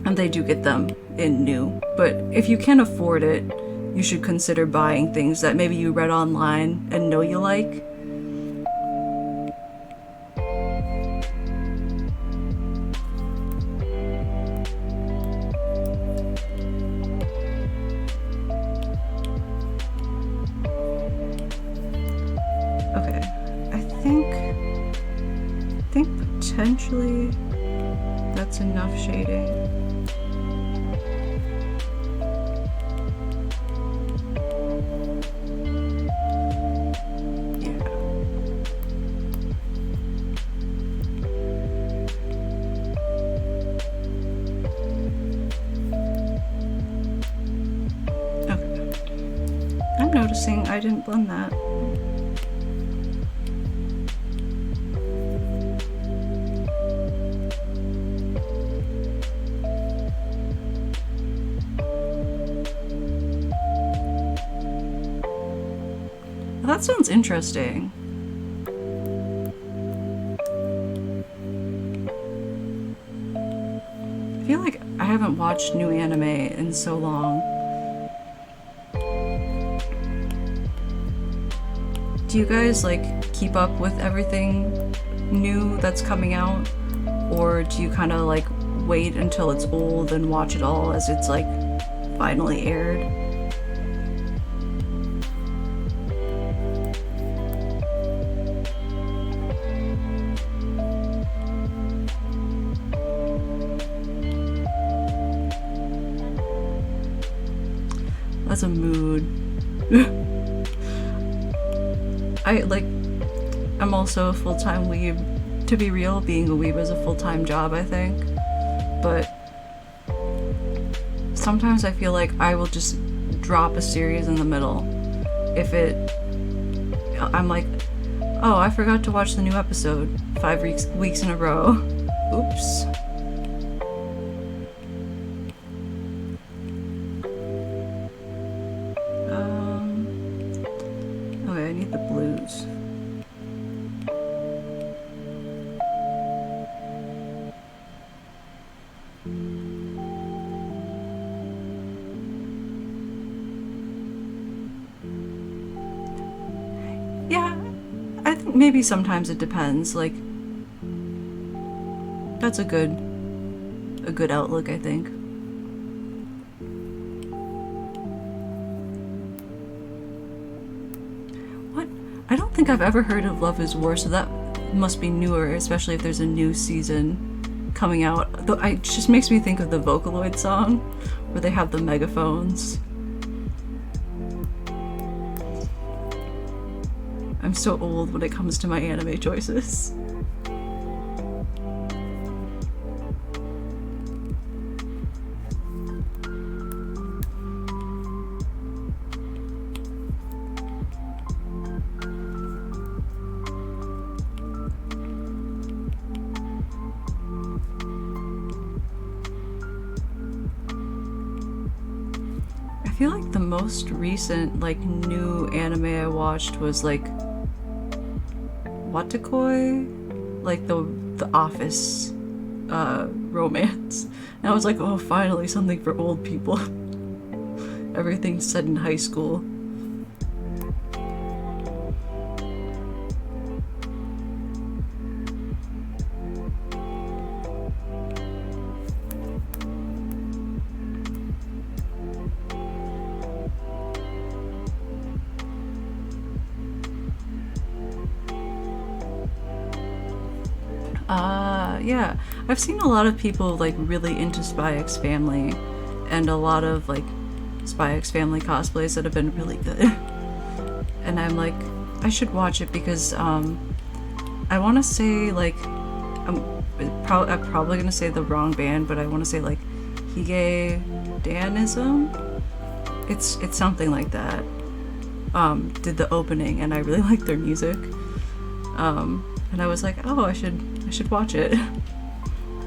and they do get them in new, but if you can afford it, you should consider buying things that maybe you read online and know you like. Okay, I think potentially that's enough shading. I'm noticing I didn't blend that. Well, that sounds interesting. I feel like I haven't watched new anime in so long. Do you guys like keep up with everything new that's coming out? Or do you kind of like wait until it's old and watch it all as it's like finally aired? That's a mood. I'm also a full-time weeb. To be real, being a weeb is a full-time job, I think. But sometimes I feel like I will just drop a series in the middle. I'm like, oh, I forgot to watch the new episode 5 weeks in a row. Oops. Okay, I need the blues. Yeah, I think maybe sometimes it depends. Like, that's a good outlook, I think. What? I don't think I've ever heard of Love is War, so that must be newer, especially if there's a new season coming out. Though it just makes me think of the Vocaloid song, where they have the megaphones. I'm so old when it comes to my anime choices. I feel like the most recent like new anime I watched was like Watakoi, like the Office romance, and I was like, oh, finally something for old people. Everything's set in high school. Yeah, I've seen a lot of people like really into Spy X Family, and a lot of like Spy X Family cosplays that have been really good. And I'm like, I should watch it because I want to say like I'm probably gonna say the wrong band, but I want to say like Hige Danism. It's something like that. Did the opening, and I really like their music. And I was like, oh, I should watch it.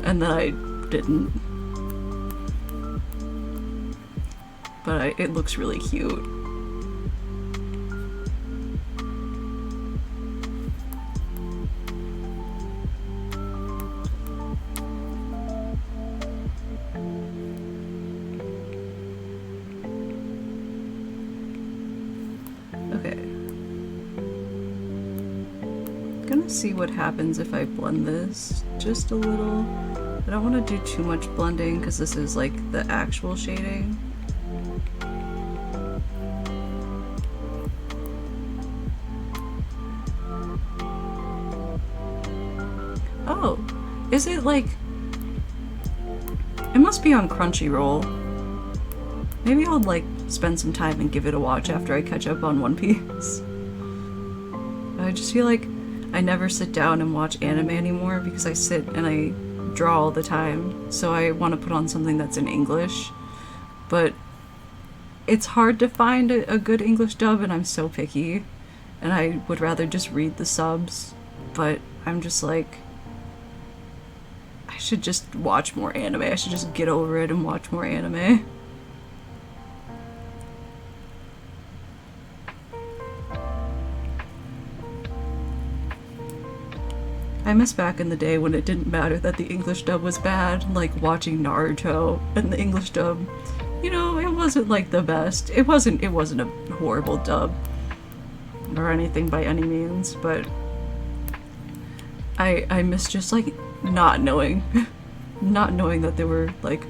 And then I didn't. But it looks really cute. Okay. Gonna see what happens if I blend this just a little. I don't want to do too much blending because this is like the actual shading. Oh, is it like... It must be on Crunchyroll. Maybe I'll like spend some time and give it a watch after I catch up on One Piece. I just feel like I never sit down and watch anime anymore because I sit and I draw all the time, so I want to put on something that's in English. But it's hard to find a good English dub, and I'm so picky, and I would rather just read the subs, but I'm just like, I should just watch more anime. I should just get over it and watch more anime. I miss back in the day when it didn't matter that the English dub was bad, like watching Naruto and the English dub. You know, it wasn't like the best. It wasn't a horrible dub or anything by any means, but I miss just like not knowing that there were like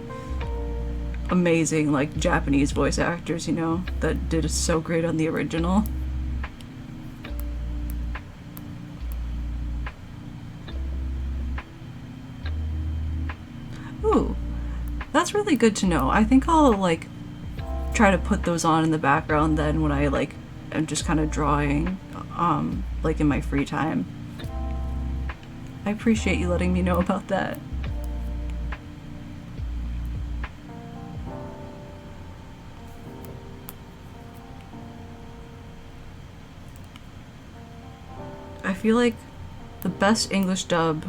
amazing like Japanese voice actors, you know, that did so great on the original. Ooh, that's really good to know. I think I'll like try to put those on in the background then when I like am just kind of drawing like in my free time. I appreciate you letting me know about that. I feel like the best English dub,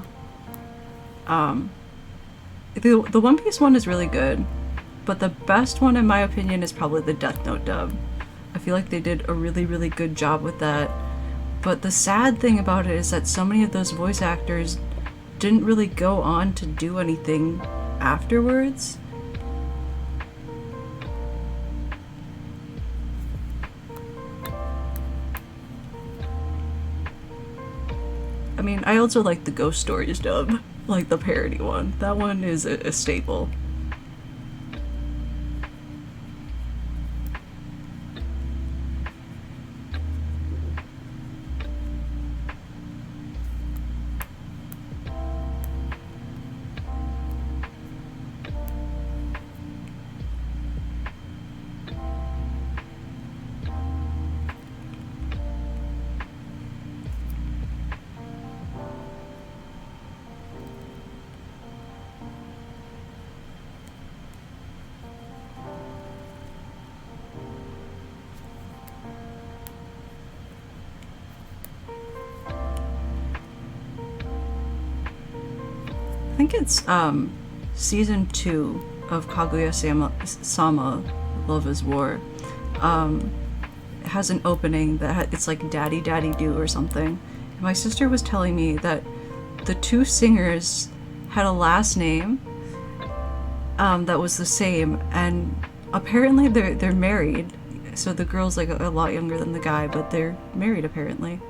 the One Piece one is really good, but the best one in my opinion is probably the Death Note dub. I feel like they did a really, really good job with that. But the sad thing about it is that so many of those voice actors didn't really go on to do anything afterwards. I mean, I also like the Ghost Stories dub, like the parody one. That one is a staple. I think it's season 2 of Kaguya-sama Love is War. It has an opening that it's like Daddy Daddy Do or something. And my sister was telling me that the two singers had a last name that was the same, and apparently they're married. So the girl's like a lot younger than the guy, but they're married apparently.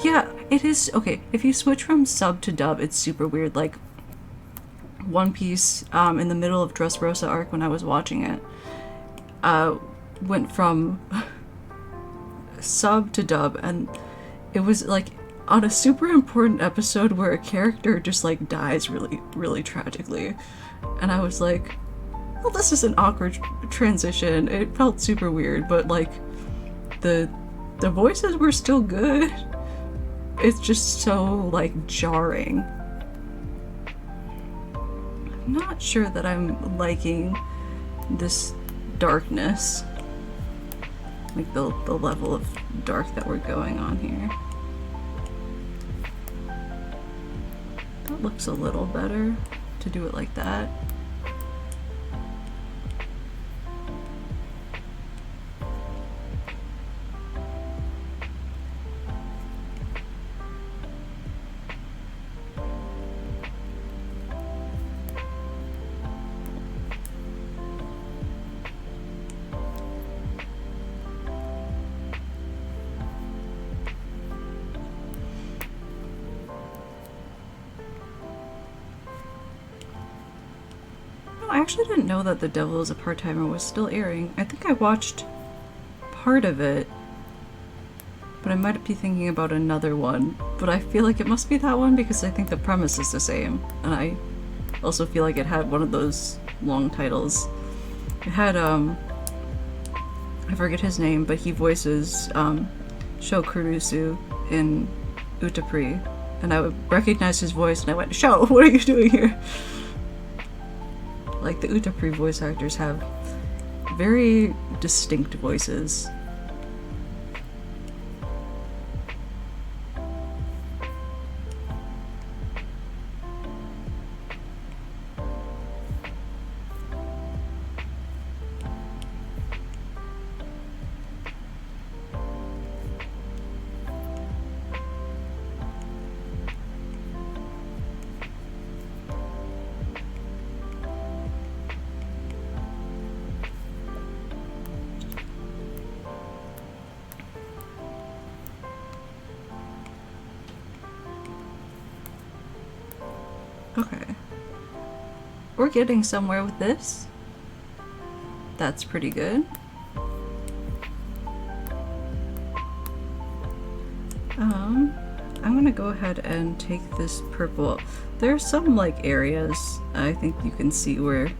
Yeah, it is. Okay, if you switch from sub to dub, it's super weird. Like, One Piece, in the middle of Dressrosa arc when I was watching it, went from sub to dub, and it was like on a super important episode where a character just like dies really, really tragically. And I was like, well, this is an awkward transition. It felt super weird, but like the voices were still good. It's just so like jarring. I'm not sure that I'm liking this darkness, like the level of dark that we're going on here. That looks a little better to do it like that. I actually didn't know that The Devil is a Part-Timer was still airing. I think I watched part of it, but I might be thinking about another one. But I feel like it must be that one because I think the premise is the same. And I also feel like it had one of those long titles. It had, I forget his name, but he voices Sho Kurusu in Utapri. And I would recognize his voice and I went, Sho, what are you doing here? Like, the Utapri voice actors have very distinct voices. Okay. We're getting somewhere with this. That's pretty good. I'm gonna go ahead and take this purple. There's some like areas I think you can see where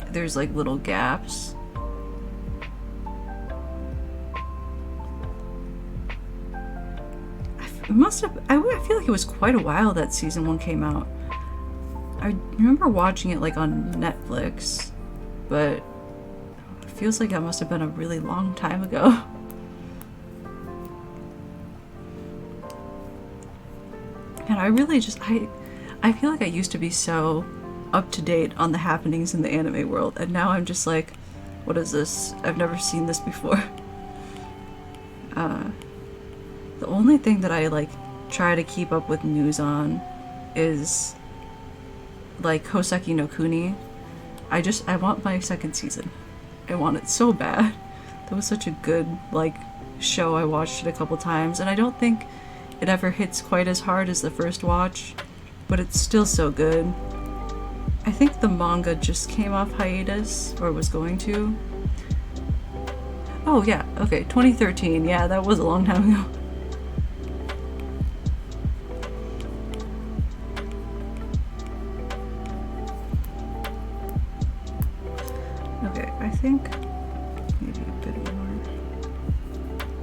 there's like little gaps. It must have, I feel like it was quite a while that season 1 came out. I remember watching it like on Netflix, but it feels like that must have been a really long time ago. And I really just, I feel like I used to be so up to date on the happenings in the anime world, and now I'm just like, what is this? I've never seen this before. The only thing that I like try to keep up with news on is like Hoseki no Kuni. I want my second season. I want it so bad. That was such a good like show. I watched it a couple times and I don't think it ever hits quite as hard as the first watch, but it's still so good. I think the manga just came off hiatus, or was going to. Oh yeah, okay, 2013, yeah, that was a long time ago. Okay, I think maybe a bit more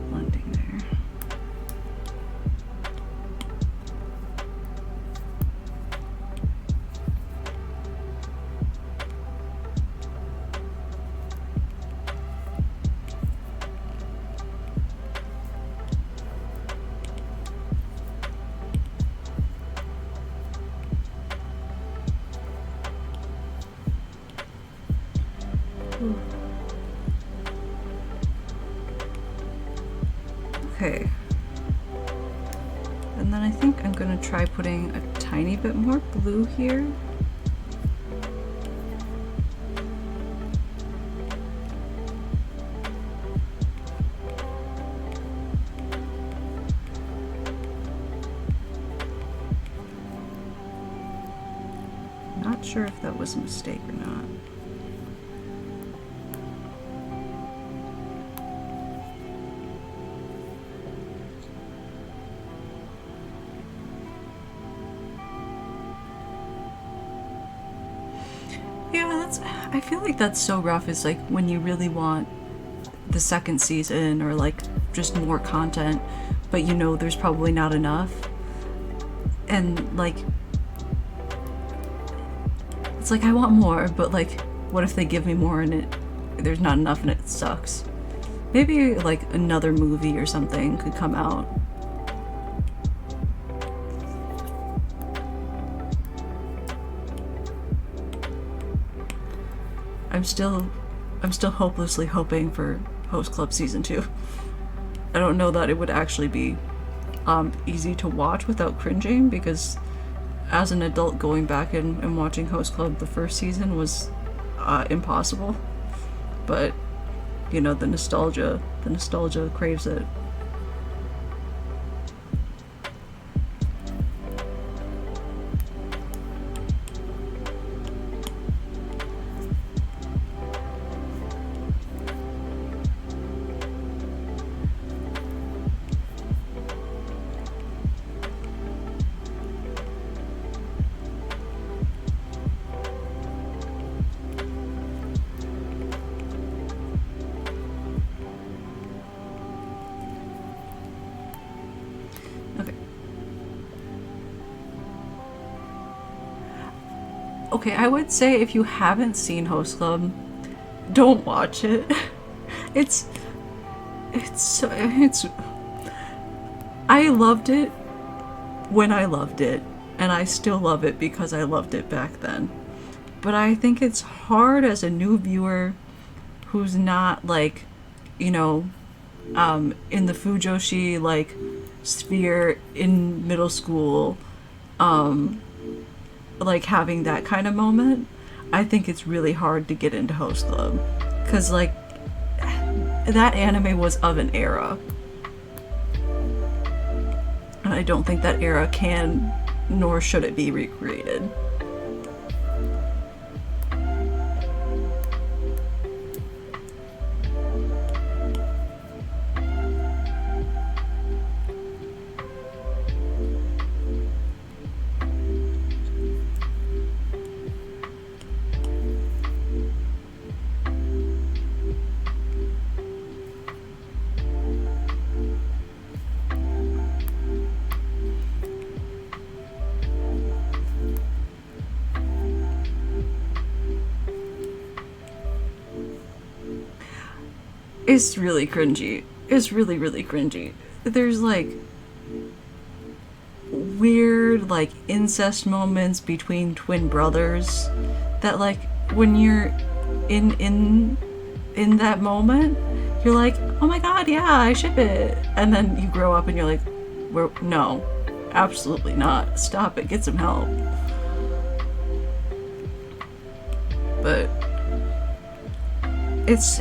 blending there. Okay. And then I think I'm gonna try putting a tiny bit more blue here. Not sure if that was a mistake or not. I feel like that's so rough, is like when you really want the second season or like just more content, but you know there's probably not enough. And like, it's like I want more, but like what if they give me more and there's not enough and it sucks? Maybe like another movie or something could come out. I'm still hopelessly hoping for Host Club Season 2. I don't know that it would actually be easy to watch without cringing, because as an adult going back and watching Host Club the first season was impossible. But, you know, the nostalgia craves it. Okay, I would say if you haven't seen Host Club, don't watch it. It's I loved it when I loved it, and I still love it because I loved it back then. But I think it's hard as a new viewer who's not like, you know, in the Fujoshi like sphere in middle school, like having that kind of moment. I think it's really hard to get into Host Club because like that anime was of an era, and I don't think that era can nor should it be recreated. It's really cringy. It's really, really cringy. There's like weird like incest moments between twin brothers that like when you're in that moment, you're like, oh my god, yeah, I ship it. And then you grow up and you're like, no, absolutely not. Stop it. Get some help. But it's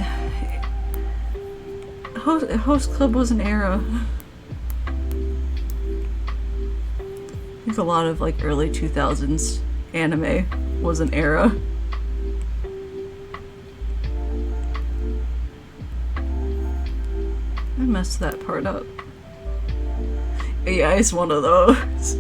Host Club was an era. I think a lot of like early 2000s anime was an era. I messed that part up. Yeah, it's one of those.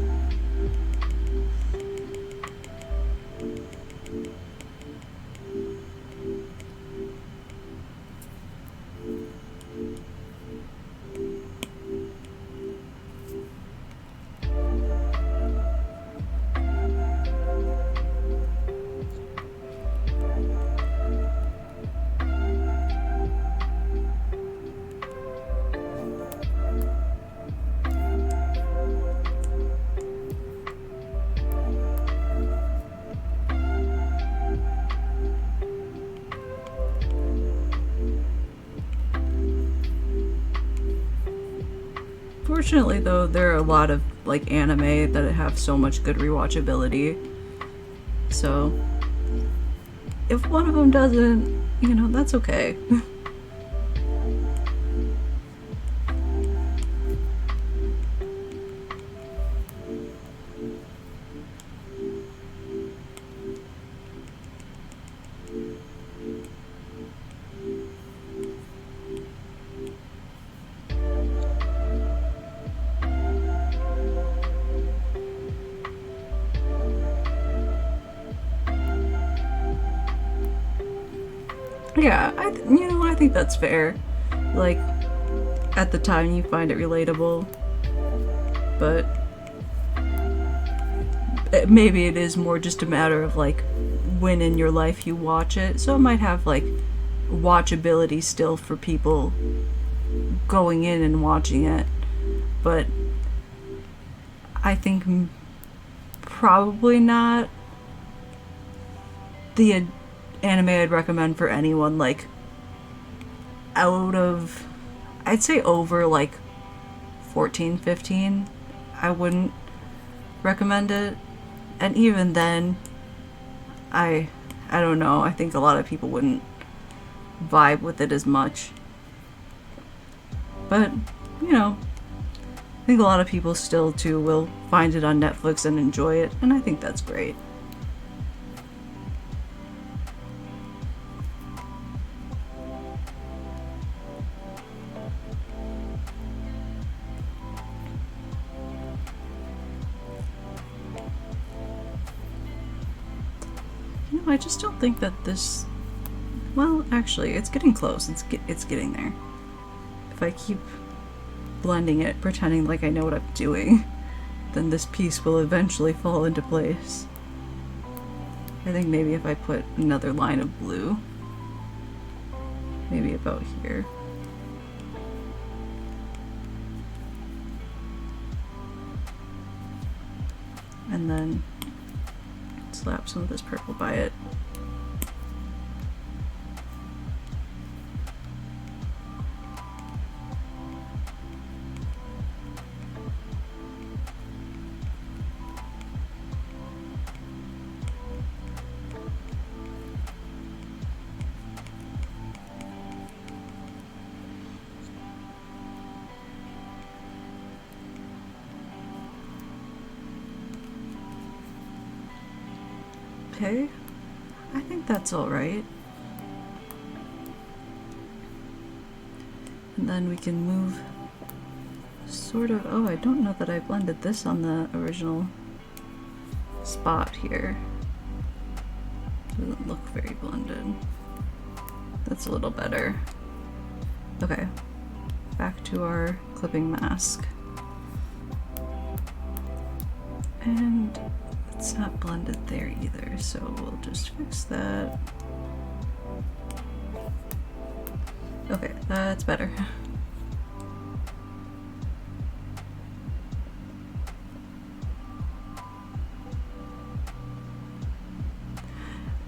Fortunately, though, there are a lot of like anime that have so much good rewatchability. So, if one of them doesn't, you know, that's okay. Yeah, I think that's fair. Like, at the time you find it relatable, but maybe it is more just a matter of like when in your life you watch it. So it might have like watchability still for people going in and watching it, but I think probably not the anime I'd recommend for anyone like out of, I'd say over like 14, 15. I wouldn't recommend it. And even then, I don't know, I think a lot of people wouldn't vibe with it as much. But, you know, I think a lot of people still too will find it on Netflix and enjoy it, and I think that's great. You know, I just don't think that this, well, actually, it's getting close. It's getting there. If I keep blending it, pretending like I know what I'm doing, then this piece will eventually fall into place. I think maybe if I put another line of blue, maybe about here. And then slap some of this purple by it. Okay, I think that's all right. And then we can move sort of, oh, I don't know that I blended this on the original spot here. Doesn't look very blended. That's a little better. Okay, back to our clipping mask. And it's not blended there either, so we'll just fix that. Okay, that's better.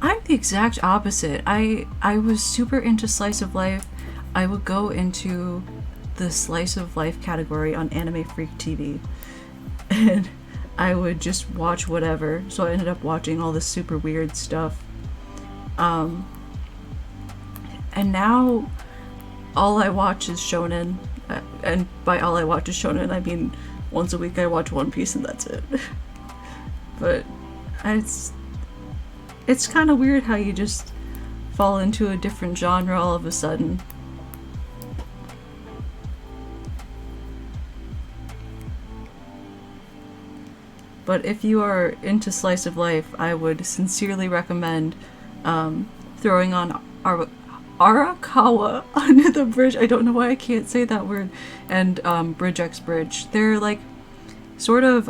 I'm the exact opposite. I was super into slice of life. I would go into the slice of life category on Anime Freak TV, and I would just watch whatever. So I ended up watching all this super weird stuff. And now all I watch is shonen. And by all I watch is shonen, I mean once a week I watch One Piece and that's it. But it's kind of weird how you just fall into a different genre all of a sudden. But if you are into slice of life, I would sincerely recommend throwing on Arakawa Under the Bridge. I don't know why I can't say that word. And Bridge X Bridge. They're like sort of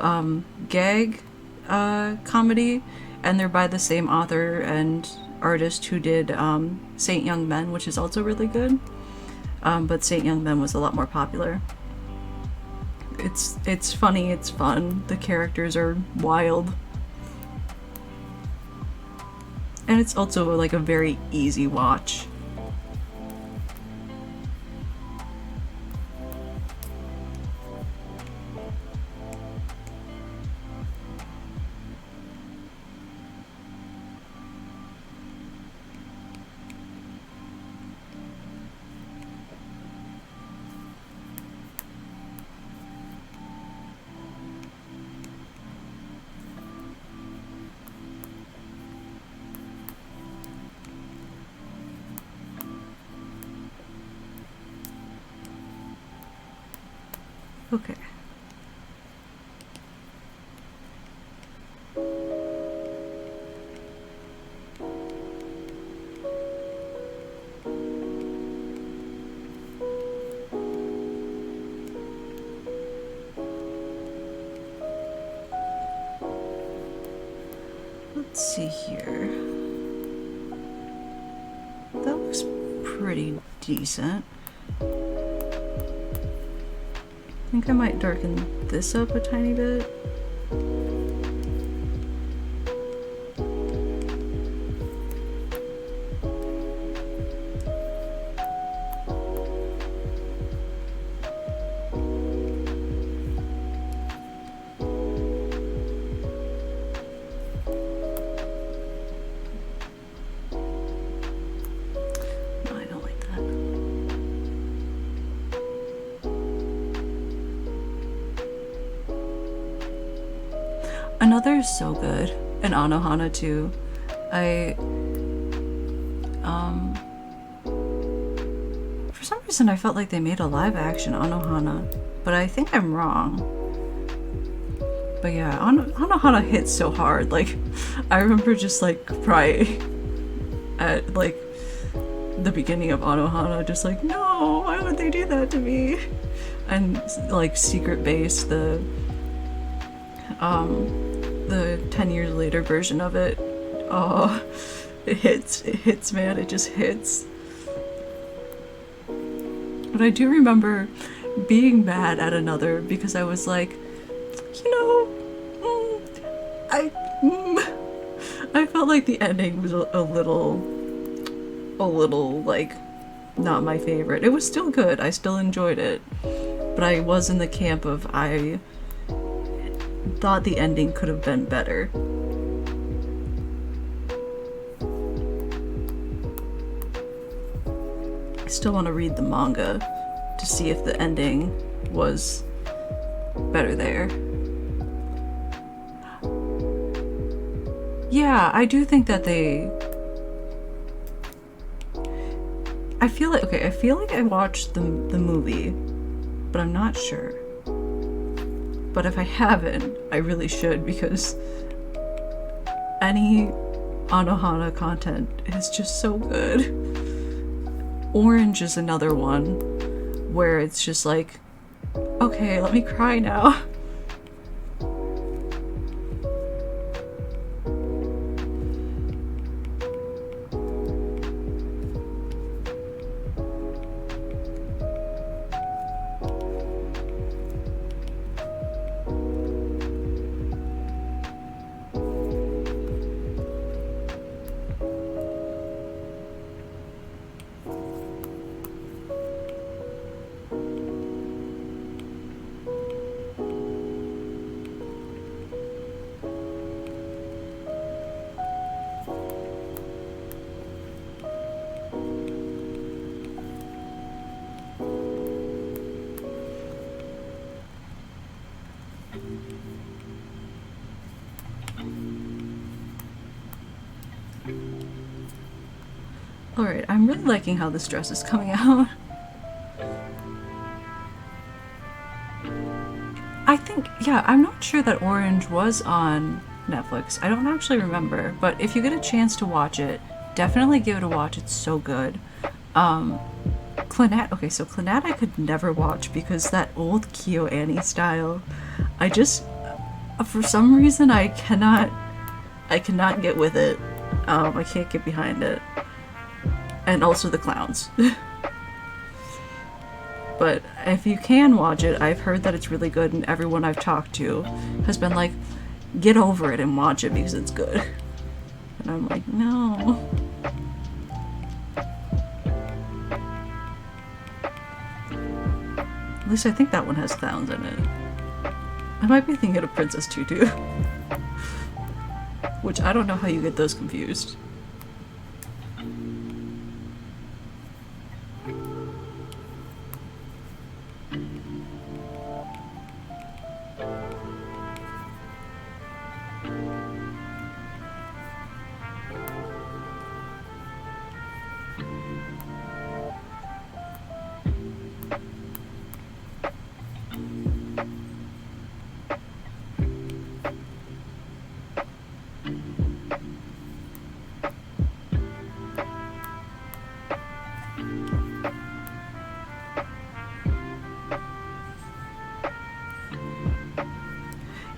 gag comedy, and they're by the same author and artist who did Saint Young Men, which is also really good. But Saint Young Men was a lot more popular. It's funny, it's fun, the characters are wild. And it's also like a very easy watch. Okay. Let's see here. That looks pretty decent. I think I might darken this up a tiny bit. Another is so good, and Anohana too. For some reason I felt like they made a live action Anohana, but I think I'm wrong. But yeah, Anohana hits so hard. Like, I remember just like crying at like the beginning of Anohana, just like, no, why would they do that to me? And like Secret Base, the 10 years later version of it Oh, it hits, man, it just hits. But I do remember being mad at another because I was like, you know, I I felt like the ending was a little like not my favorite. It was still good. I still enjoyed it, but I was in the camp of I thought the ending could have been better. I still want to read the manga to see if the ending was better there. Yeah, I do think that I feel like I watched the movie, but I'm not sure. But if I haven't, I really should, because any Anohana content is just so good. Orange is another one where it's just like, okay, let me cry now. Alright, I'm really liking how this dress is coming out. I think, yeah, I'm not sure that Orange was on Netflix. I don't actually remember, but if you get a chance to watch it, definitely give it a watch. It's so good. Clannad, okay, so Clannad I could never watch because that old Kyo Annie style, I just, for some reason, I cannot get with it. I can't get behind it. And also the clowns. But if you can watch it, I've heard that it's really good, and everyone I've talked to has been like, get over it and watch it because it's good. And I'm like, no. At least I think that one has clowns in it. I might be thinking of Princess Tutu. Which I don't know how you get those confused.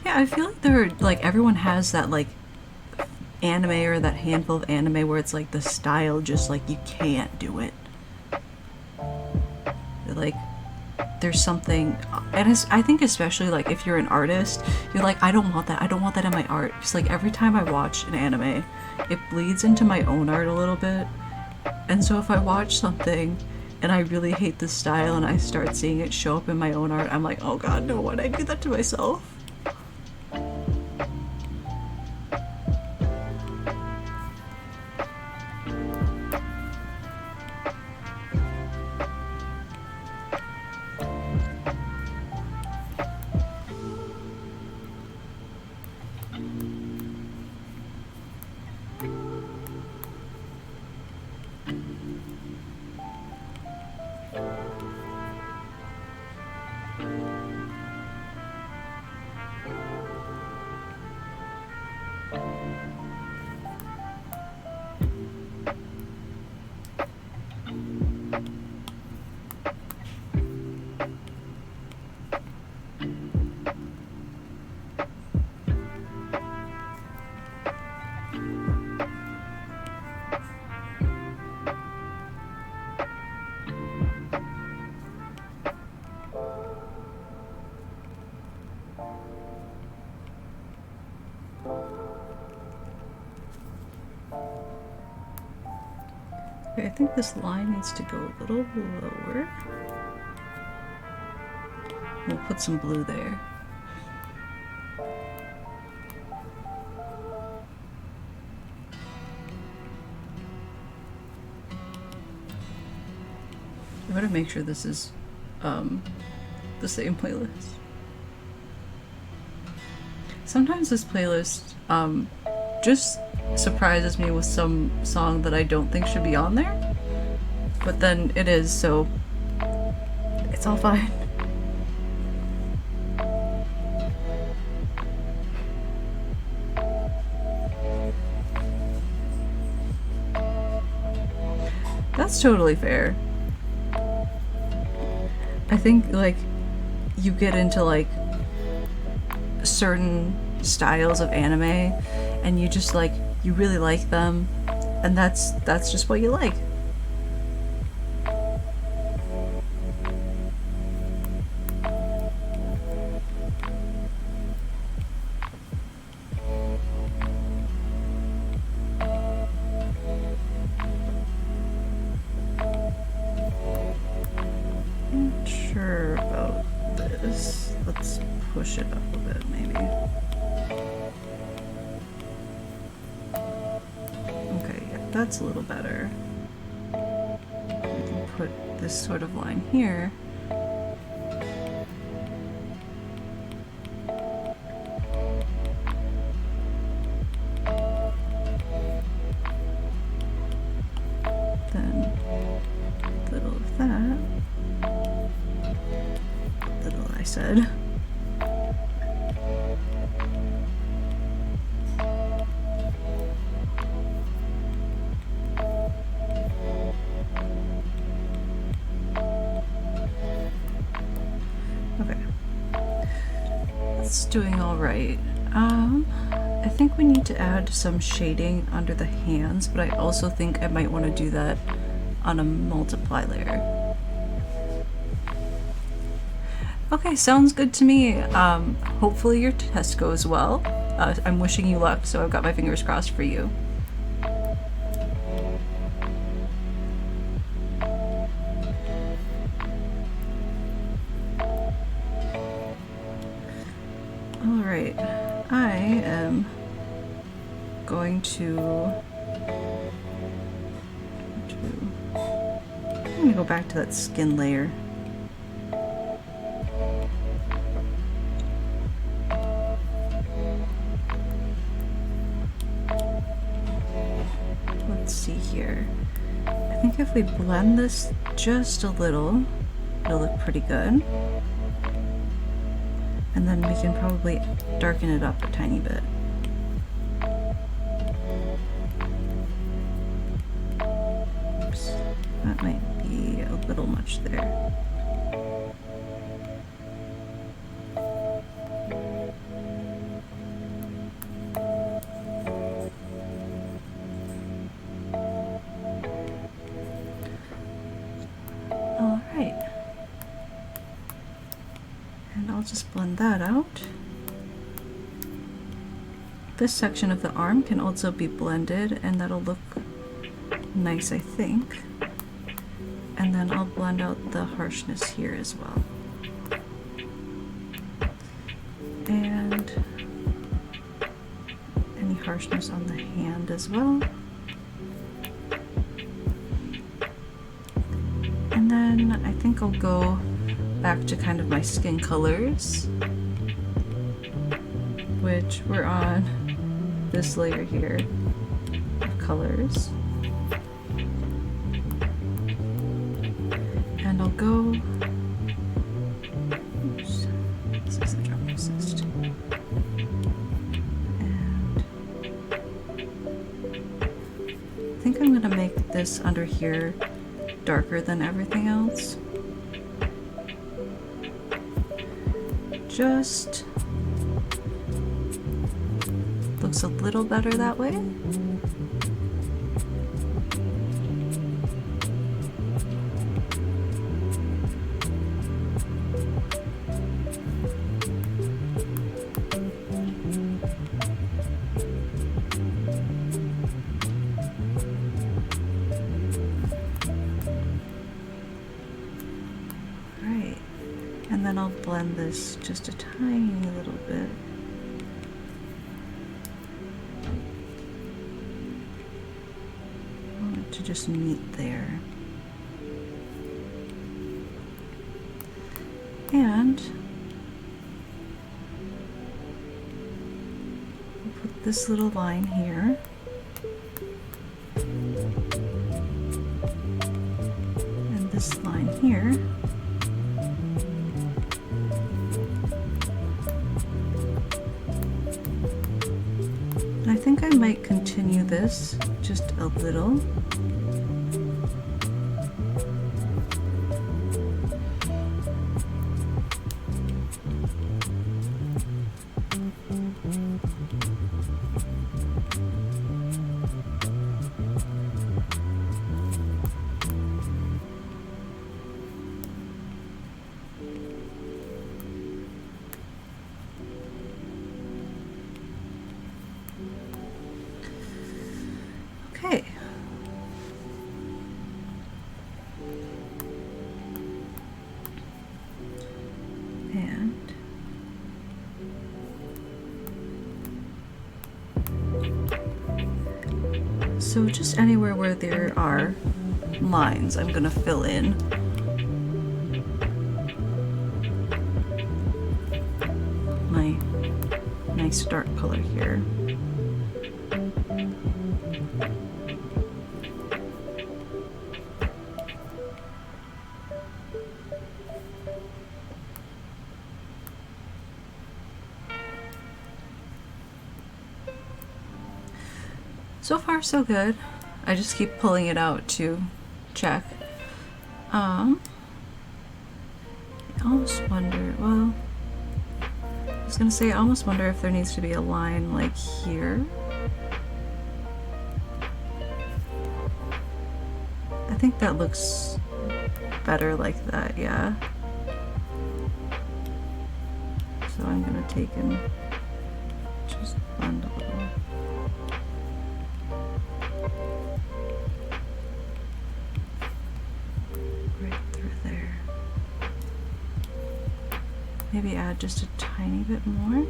Yeah, I feel like everyone has that like anime or that handful of anime where it's like the style just like you can't do it. Like there's something, and I think especially like if you're an artist, you're like, I don't want that in my art. Because like every time I watch an anime, it bleeds into my own art a little bit. And so if I watch something and I really hate the style and I start seeing it show up in my own art, I'm like, oh god, no, why'd I do that to myself? Okay, I think this line needs to go a little lower. We'll put some blue there. I better make sure this is the same playlist. Sometimes this playlist just surprises me with some song that I don't think should be on there, but then it is, so it's all fine. That's totally fair. I think, like, you get into, like, certain styles of anime, and you just, like, you really like them, and that's just what you like. Push it up a bit, maybe. Okay, yeah, that's a little better. We can put this sort of line here. Then a little of that. Little, I said. Doing all right. I think we need to add some shading under the hands, but I also think I might want to do that on a multiply layer. Okay, sounds good to me. Hopefully your test goes well. I'm wishing you luck, so I've got my fingers crossed for you. Alright, I am going to I'm gonna go back to that skin layer. Let's see here. I think if we blend this just a little, it'll look pretty good. And then we can probably darken it up a tiny bit. Oops, that might be a little much there. All right. And I'll just blend that out. This section of the arm can also be blended, and that'll look nice, I think. And then I'll blend out the harshness here as well. And any harshness on the hand as well. And then I think I'll go back to kind of my skin colors, which we're on this layer here of colors. And I'll go, oops, this is the drum assist. And I think I'm gonna make this under here darker than everything else. Just looks a little better that way. And then I'll blend this just a tiny little bit. I want it to just meet there. And we'll put this little line here. And this line here. I think I might continue this just a little. Okay. And so just anywhere where there are lines, I'm gonna fill in. My nice dark color here. So far, so good. I just keep pulling it out to check. I almost wonder, well, I was gonna say I almost wonder if there needs to be a line like here. I think that looks better like that, yeah. So I'm gonna take and just blend a little. Maybe add just a tiny bit more.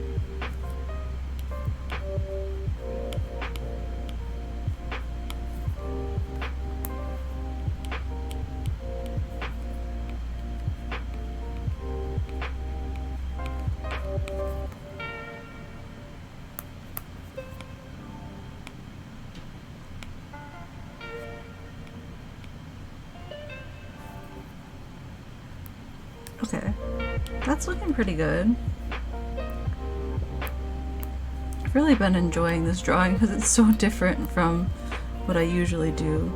Okay. That's looking pretty good. I've really been enjoying this drawing because it's so different from what I usually do.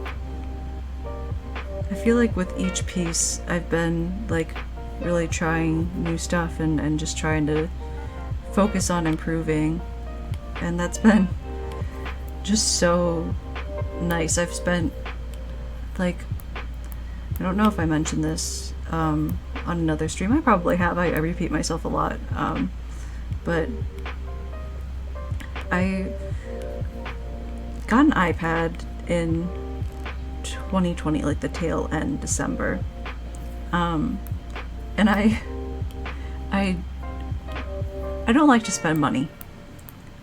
I feel like with each piece I've been like really trying new stuff and just trying to focus on improving, and that's been just so nice. I've spent like, I don't know if I mentioned this on another stream. I probably have. I repeat myself a lot. But I got an iPad in 2020, like the tail end December. And I don't like to spend money.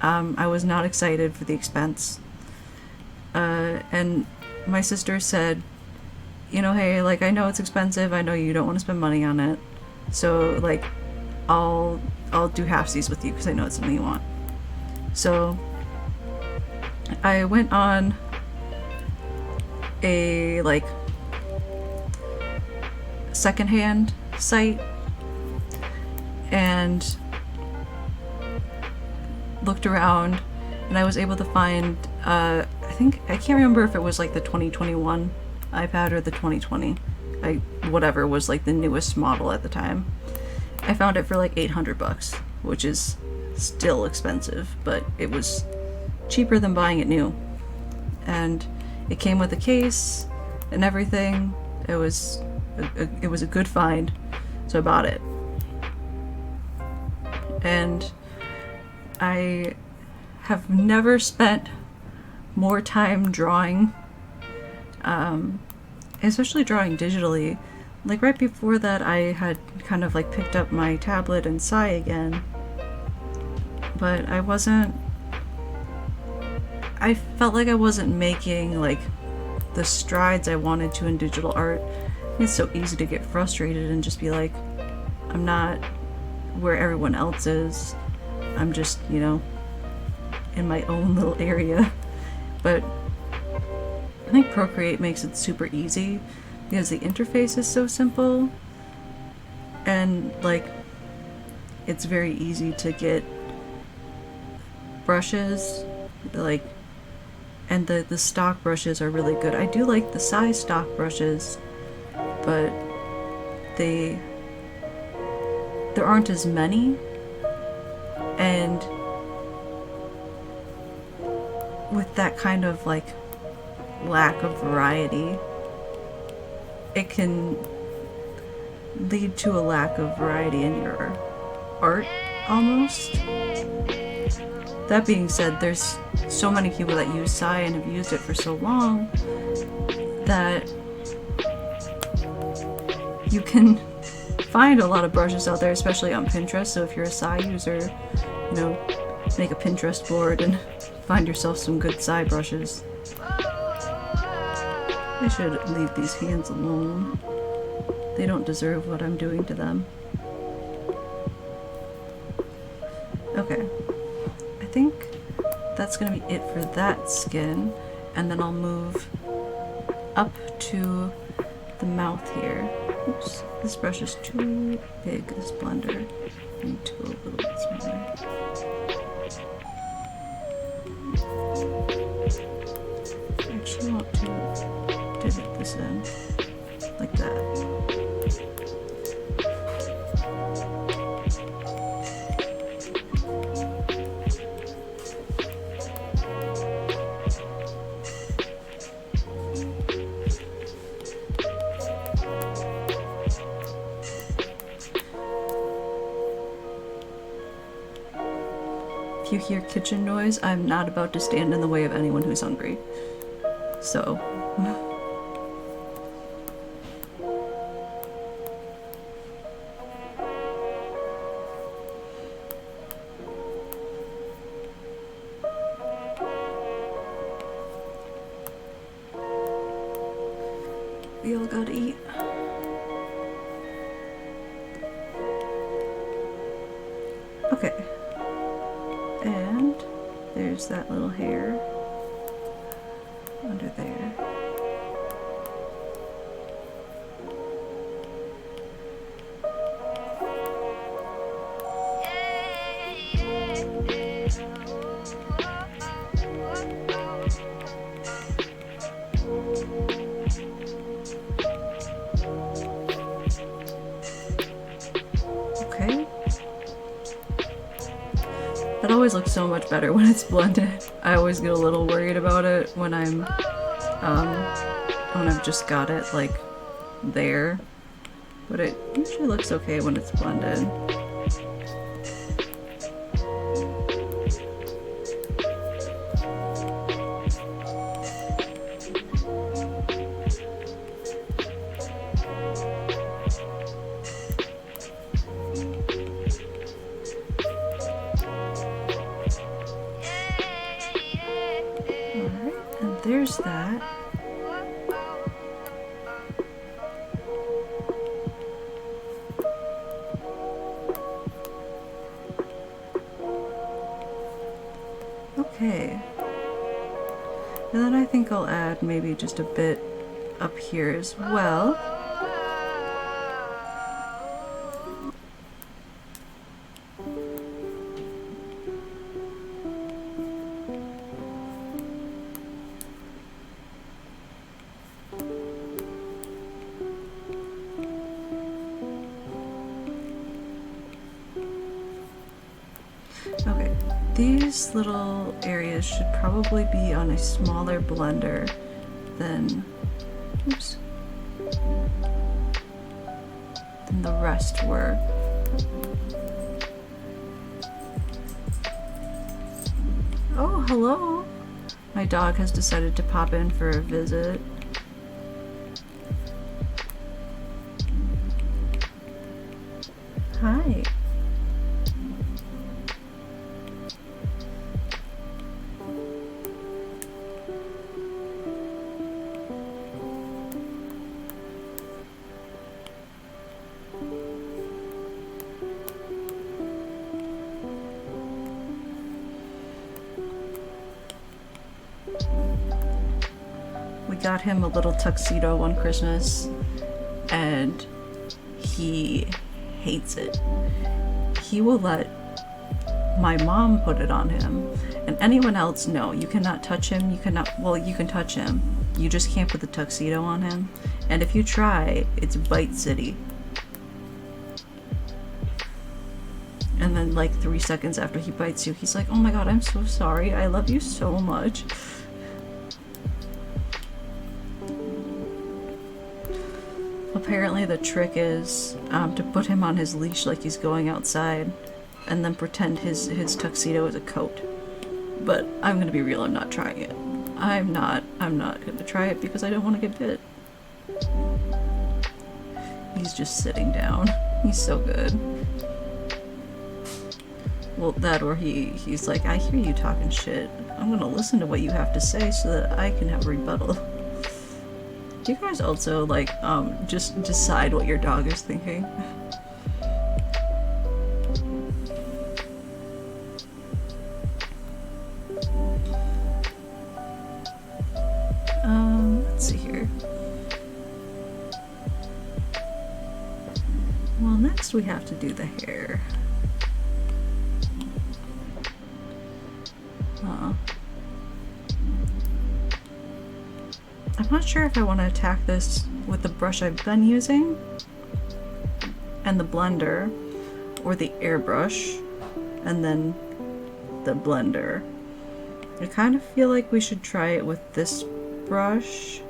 I was not excited for the expense. And my sister said, you know, hey, like, I know it's expensive, I know you don't want to spend money on it, so, like, I'll do halfsies with you because I know it's something you want. So I went on a, like, secondhand site and looked around, and I was able to find, I can't remember if it was, like, the 2021 iPad or the 2020, whatever was like the newest model at the time. I found it for like $800, which is still expensive, but it was cheaper than buying it new. And it came with a case and everything. It was a good find, so I bought it. And I have never spent more time drawing, especially drawing digitally, like right before that I had kind of like picked up my tablet and Sai again, but I felt like I wasn't making like the strides I wanted to in digital art. It's so easy to get frustrated and just be like, I'm not where everyone else is. I'm just, you know, in my own little area. But I think Procreate makes it super easy because the interface is so simple and like it's very easy to get brushes, like, and the stock brushes are really good. I do like the Sai stock brushes, but there aren't as many, and with that kind of like lack of variety, it can lead to a lack of variety in your art almost. That being said, there's so many people that use Sai and have used it for so long that you can find a lot of brushes out there, especially on Pinterest. So if you're a Sai user, you know, make a Pinterest board and find yourself some good Sai brushes. I should leave these hands alone. They don't deserve what I'm doing to them. Okay. I think that's gonna be it for that skin, and then I'll move up to the mouth here. Oops, this brush is too big, this blender. I need to go a little bit smaller. I actually want to divot this in, like that. If you hear kitchen noise, I'm not about to stand in the way of anyone who's hungry. So. We all gotta eat. Okay. And there's that little hair under there. Okay. That always looks so much better when it's blended. I always get a little worried about it when I've just got it like there, but it usually looks okay when it's blended. There's that. Okay. And then I think I'll add maybe just a bit up here as well. Okay, these little areas should probably be on a smaller blender than, oops, than the rest were. Oh, hello! My dog has decided to pop in for a visit. Hi. We got him a little tuxedo one Christmas, and he hates it. He will let my mom put it on him, and anyone else, no, you cannot touch him, you cannot, well, you can touch him, you just can't put the tuxedo on him, and if you try, it's Bite City. And then like 3 seconds after he bites you, he's like, oh my god, I'm so sorry, I love you so much. Apparently the trick is to put him on his leash like he's going outside, and then pretend his tuxedo is a coat. But I'm gonna be real, I'm not trying it. I'm not gonna try it because I don't want to get bit. He's just sitting down. He's so good. Well, that or he's like, I hear you talking shit. I'm gonna listen to what you have to say so that I can have a rebuttal. Do you guys also, like, just decide what your dog is thinking? Let's see here. Well, next we have to do the hair. I'm not sure if I want to attack this with the brush I've been using and the blender, or the airbrush and then the blender. I kind of feel like we should try it with this brush.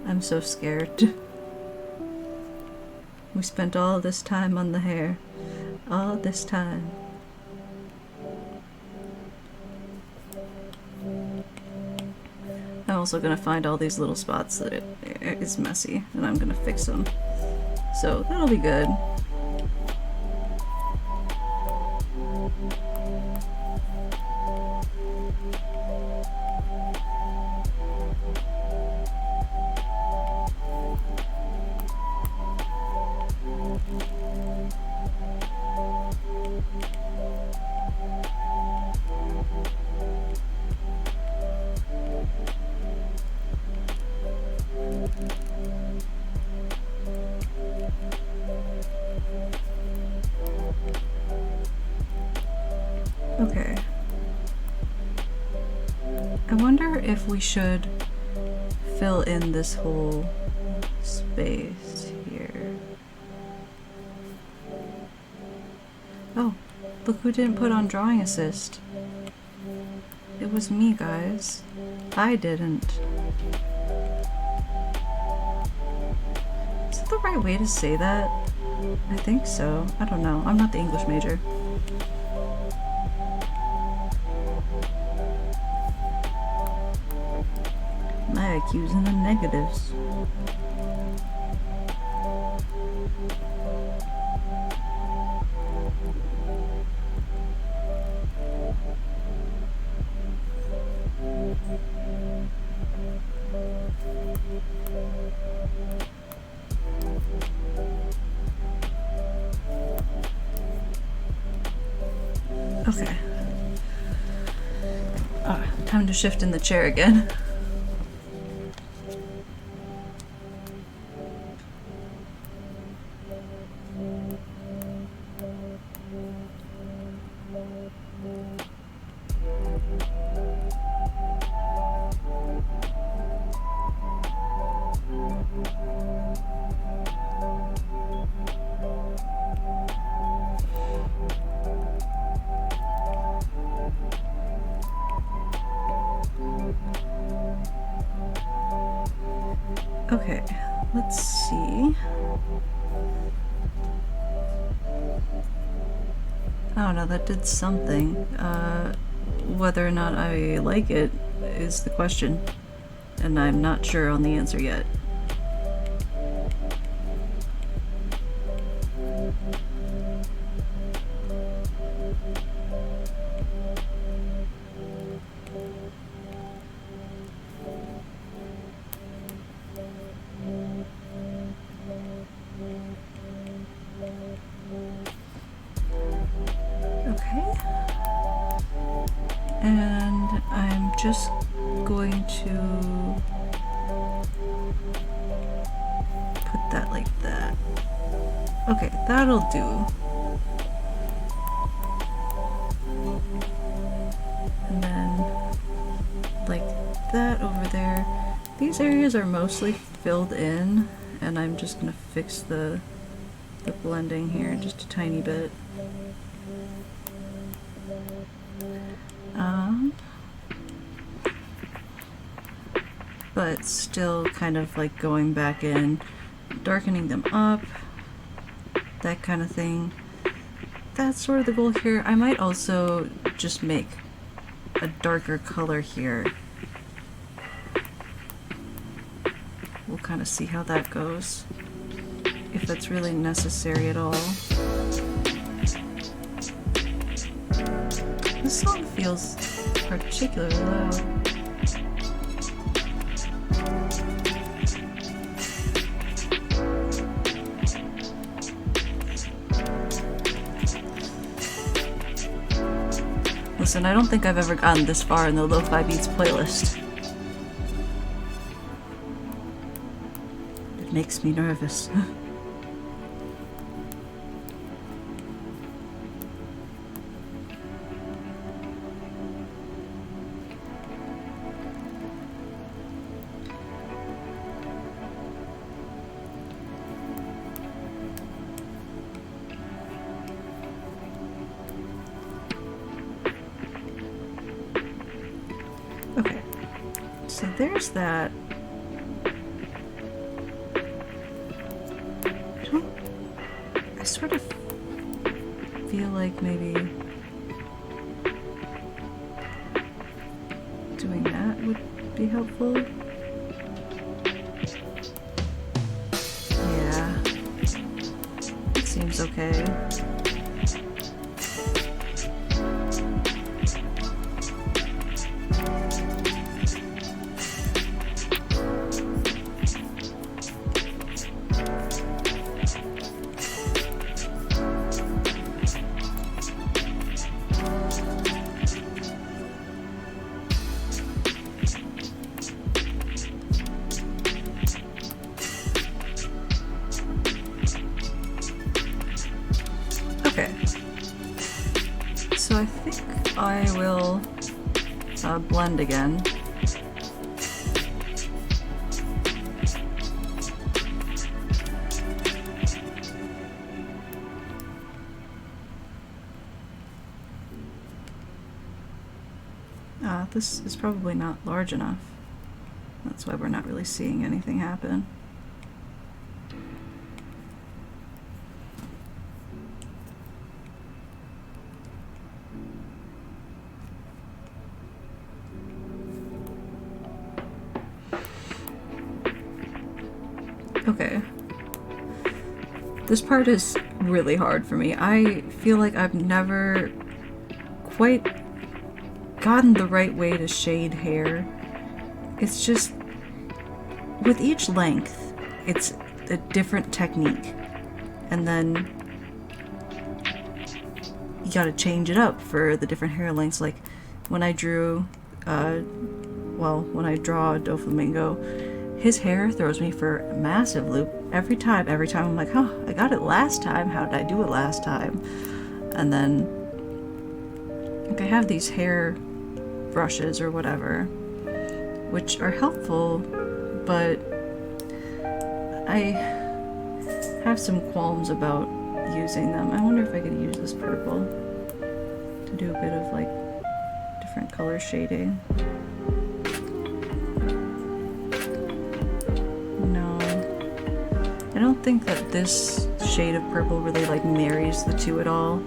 I'm so scared. We spent all this time on the hair. All this time. I'm also gonna find all these little spots that it's messy, and I'm gonna fix them. So that'll be good. Okay. I wonder if we should fill in this whole space here. Oh, look who didn't put on drawing assist. It was me, guys. I didn't. Is that the right way to say that? I think so. I don't know. I'm not the English major. My IQ's in the negatives. Okay. Time to shift in the chair again. Okay, let's see. I don't know, that did something. Whether or not I like it is the question, and I'm not sure on the answer yet. just going to put that like that. Okay, that'll do. And then like that over there. These areas are mostly filled in, and I'm just gonna fix the blending here just a tiny bit. But still kind of like going back in, darkening them up, that kind of thing. That's sort of the goal here. I might also just make a darker color here. We'll kind of see how that goes, if that's really necessary at all. This song feels particularly loud. Listen, I don't think I've ever gotten this far in the Lo-Fi Beats playlist. It makes me nervous. Okay, so there's that. I sort of feel like maybe doing that would be helpful. Yeah, it seems okay. Okay, so I think I will blend again. This is probably not large enough. That's why we're not really seeing anything happen. Okay. This part is really hard for me. I feel like I've never quite gotten the right way to shade hair. It's just, with each length, it's a different technique. And then you gotta change it up for the different hair lengths. Like when I drew, when I draw Doflamingo, his hair throws me for a massive loop every time. Every time I'm like, oh, I got it last time. How did I do it last time? And then, like, I have these hair brushes or whatever, which are helpful, but I have some qualms about using them. I wonder if I could use this purple to do a bit of like different color shading. No, I don't think that this shade of purple really like marries the two at all.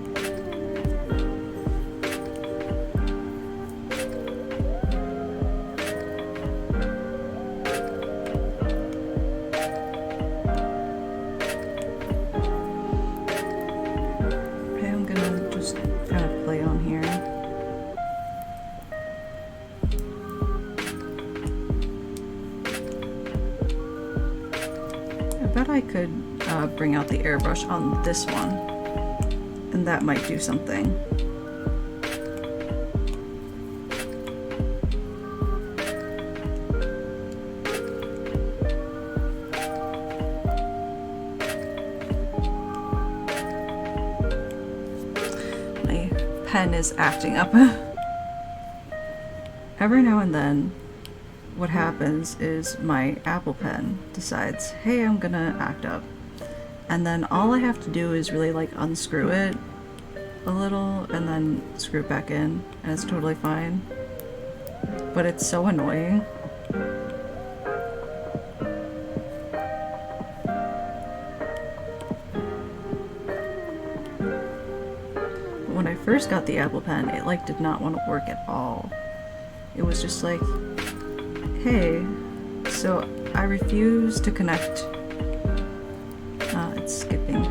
I bet I could bring out the airbrush on this one, and that might do something. pen is acting up. Every now and then, what happens is my Apple Pen decides, hey, I'm gonna act up. And then all I have to do is really like unscrew it a little and then screw it back in, and it's totally fine. But it's so annoying. When I first got the Apple Pen, it like did not want to work at all. It was just like, hey, so I refuse to connect. It's skipping.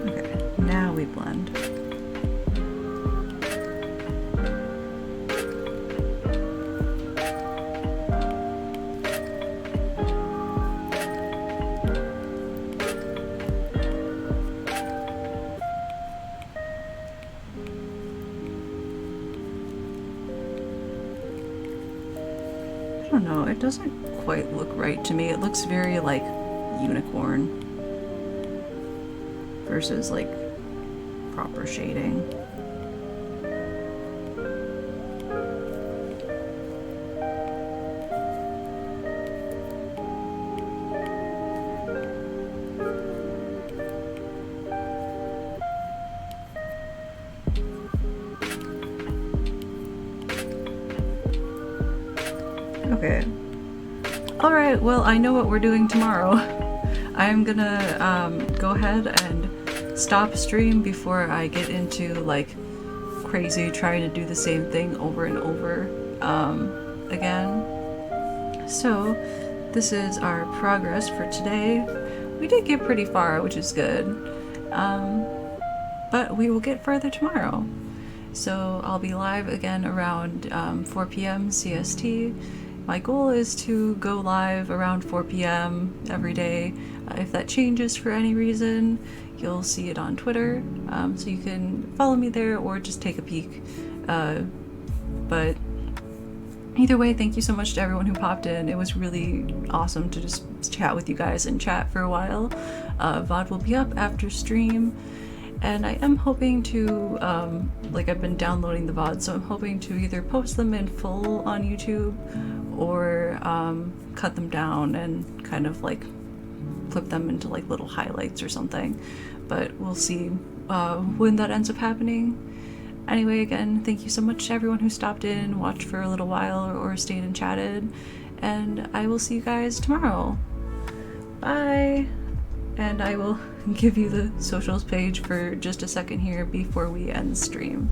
Okay, now we blend. I don't know, it doesn't quite look right to me. It looks very like unicorn versus like proper shading. Okay. Alright, well, I know what we're doing tomorrow. I'm gonna go ahead and stop stream before I get into like crazy trying to do the same thing over and over again. So this is our progress for today. We did get pretty far, which is good. But we will get further tomorrow. So I'll be live again around 4 p.m. CST. My goal is to go live around 4 p.m. every day. If that changes for any reason, you'll see it on Twitter, so you can follow me there or just take a peek. But either way, thank you so much to everyone who popped in. It was really awesome to just chat with you guys and chat for a while. VOD will be up after stream. And I am hoping to, like I've been downloading the VODs, so I'm hoping to either post them in full on YouTube or cut them down and kind of like clip them into like little highlights or something. But we'll see when that ends up happening. Anyway, again, thank you so much to everyone who stopped in, watched for a little while, or stayed and chatted. And I will see you guys tomorrow. Bye! And I will give you the socials page for just a second here before we end stream.